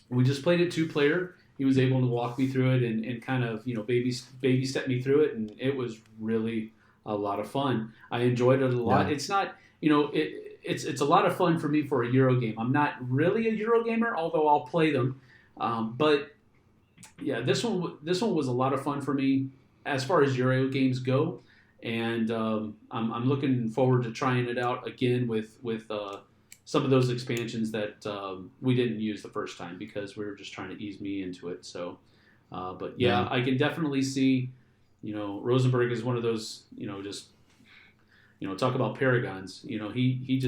we just played it 2-player. He was able to walk me through it and kind of baby step me through it, and it was really a lot of fun. I enjoyed it a lot. Yeah. It's not it's a lot of fun for me for a Euro game. I'm not really a Euro gamer, although I'll play them. But yeah, this one was a lot of fun for me as far as Euro games go, and I'm looking forward to trying it out again with some of those expansions that we didn't use the first time because we were just trying to ease me into it. So, but yeah, I can definitely see, Rosenberg is one of those, talk about paragons. He's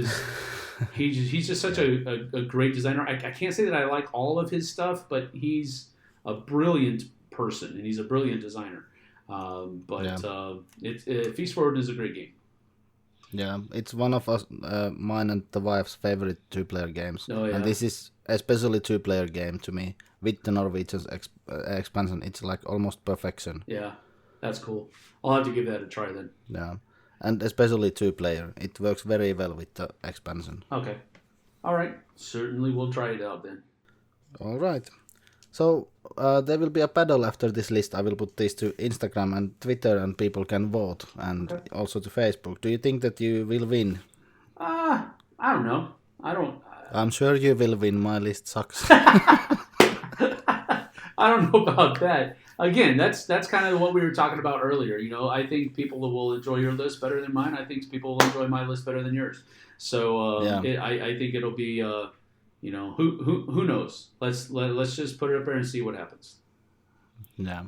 just such a great designer. I can't say that I like all of his stuff, but he's a brilliant person and he's a brilliant designer. Feast for Odin is a great game. Yeah, it's one of us, mine and the wife's favorite 2-player games. Oh, yeah. And this is especially 2-player game to me. With the Norwegian's expansion, it's like almost perfection. Yeah, that's cool. I'll have to give that a try then. Yeah, and especially 2-player. It works very well with the expansion. Okay. All right. Certainly we'll try it out then. All right. So there will be a paddle after this list. I will put this to Instagram and Twitter, and people can vote, and also to Facebook. Do you think that you will win? I don't know. I'm sure you will win. My list sucks. I don't know about that. Again, that's kind of what we were talking about earlier. I think people will enjoy your list better than mine. I think people will enjoy my list better than yours. So I think it'll be. Who knows? Let's just put it up there and see what happens. Yeah.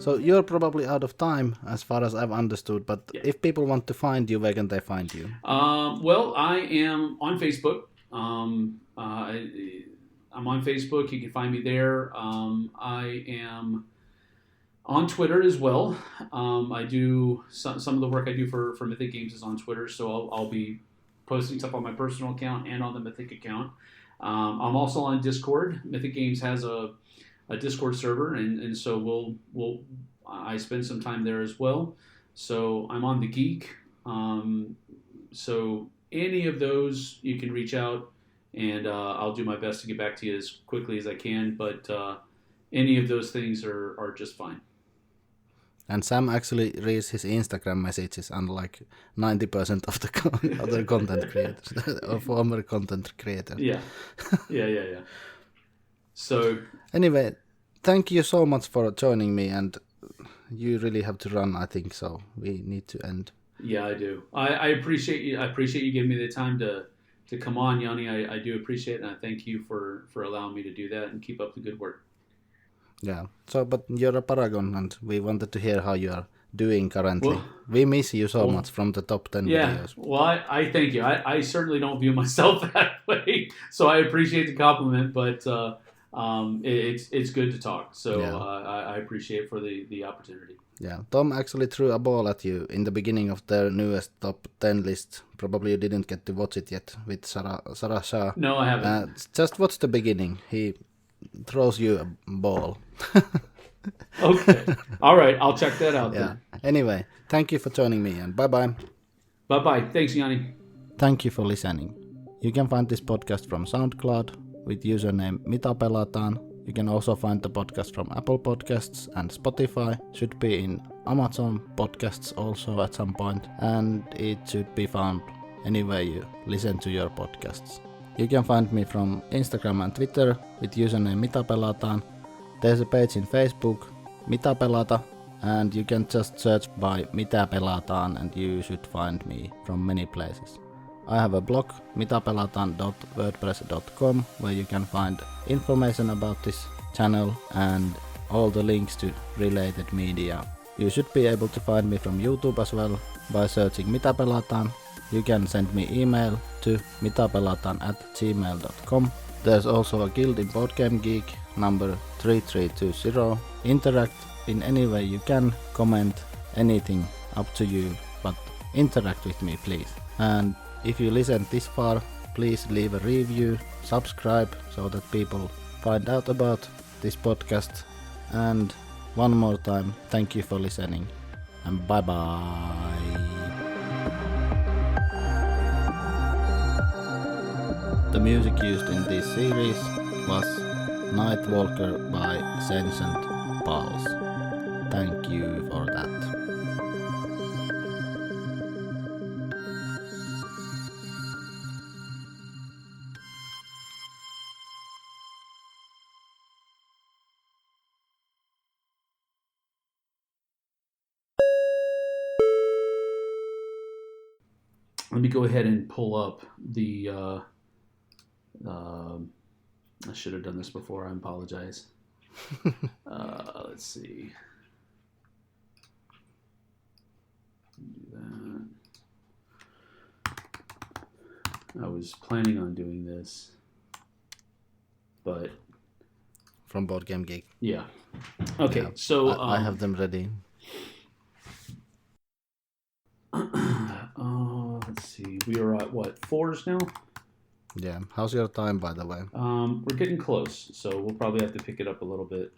So you're probably out of time as far as I've understood, but if people want to find you, where can they find you? Well, I am on Facebook. I'm on Facebook. You can find me there. I am on Twitter as well. I do some of the work I do for Mythic Games is on Twitter, so I'll be posting stuff on my personal account and on the Mythic account. I'm also on Discord. Mythic Games has a Discord server, and so I spend some time there as well. So I'm on the Geek. So any of those you can reach out. And I'll do my best to get back to you as quickly as I can. But any of those things are just fine. And Sam actually reads his Instagram messages, unlike 90% of the other content creators or former content creators. Yeah. So anyway, thank you so much for joining me, and you really have to run, I think, so we need to end. Yeah, I do. I appreciate you. I appreciate you giving me the time to come on, Yanni. I do appreciate it, and I thank you for allowing me to do that and keep up the good work. Yeah. So, but you're a Paragon, and we wanted to hear how you are doing currently. Well, we miss you so much from the top 10 videos. Well, I thank you. I certainly don't view myself that way, so I appreciate the compliment, but it's good to talk. So Yeah. I appreciate for the opportunity. Yeah, Tom actually threw a ball at you in the beginning of their newest top 10 list. Probably you didn't get to watch it yet with Sarah Shah. No, I haven't. Just watch the beginning. He throws you a ball. Okay. All right. I'll check that out Yeah. then. Anyway, thank you for joining me, and bye-bye. Bye-bye. Thanks, Yanni. Thank you for listening. You can find this podcast from SoundCloud with username Mitapelataan. You can also find the podcast from Apple Podcasts and Spotify. Should be in Amazon Podcasts also at some point, and it should be found anywhere you listen to your podcasts. You can find me from Instagram and Twitter with username Mitapelataan. There's a page in Facebook, Mitapelata, and you can just search by Mitapelataan and you should find me from many places. I have a blog, mitapelataan.wordpress.com, where you can find information about this channel and all the links to related media. You should be able to find me from YouTube as well by searching Mitapelataan. You can send me email to mitapelataan@gmail.com. There's also a guild in Boardgame Geek, number 3320. Interact in any way you can, comment anything, up to you, but interact with me please. And if you listen this far, please leave a review, subscribe so that people find out about this podcast. And one more time, thank you for listening, and bye bye. The music used in this series was Nightwalker by Sentient Pulse. Thank you for that. Let me go ahead and pull up the. I should have done this before. I apologize. Let's see. Do that. I was planning on doing this, but From Boardgame Geek. yeah. Okay, Yeah, so I have them ready. let's see. We are at what, 4s now? Yeah. How's your time, by the way? We're getting close, so we'll probably have to pick it up a little bit.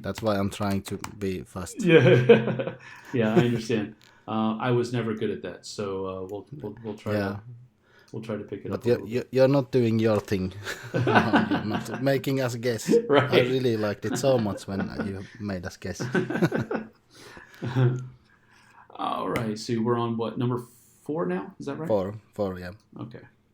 That's why I'm trying to be fast. Yeah, yeah, I understand. I was never good at that, so we'll try. Yeah. We'll try to pick it up. But you're not doing your thing. No, you're not making us guess. Right. I really liked it so much when you made us guess. All right, so we're on what, number 4 now? Is that right? Four, yeah. Okay.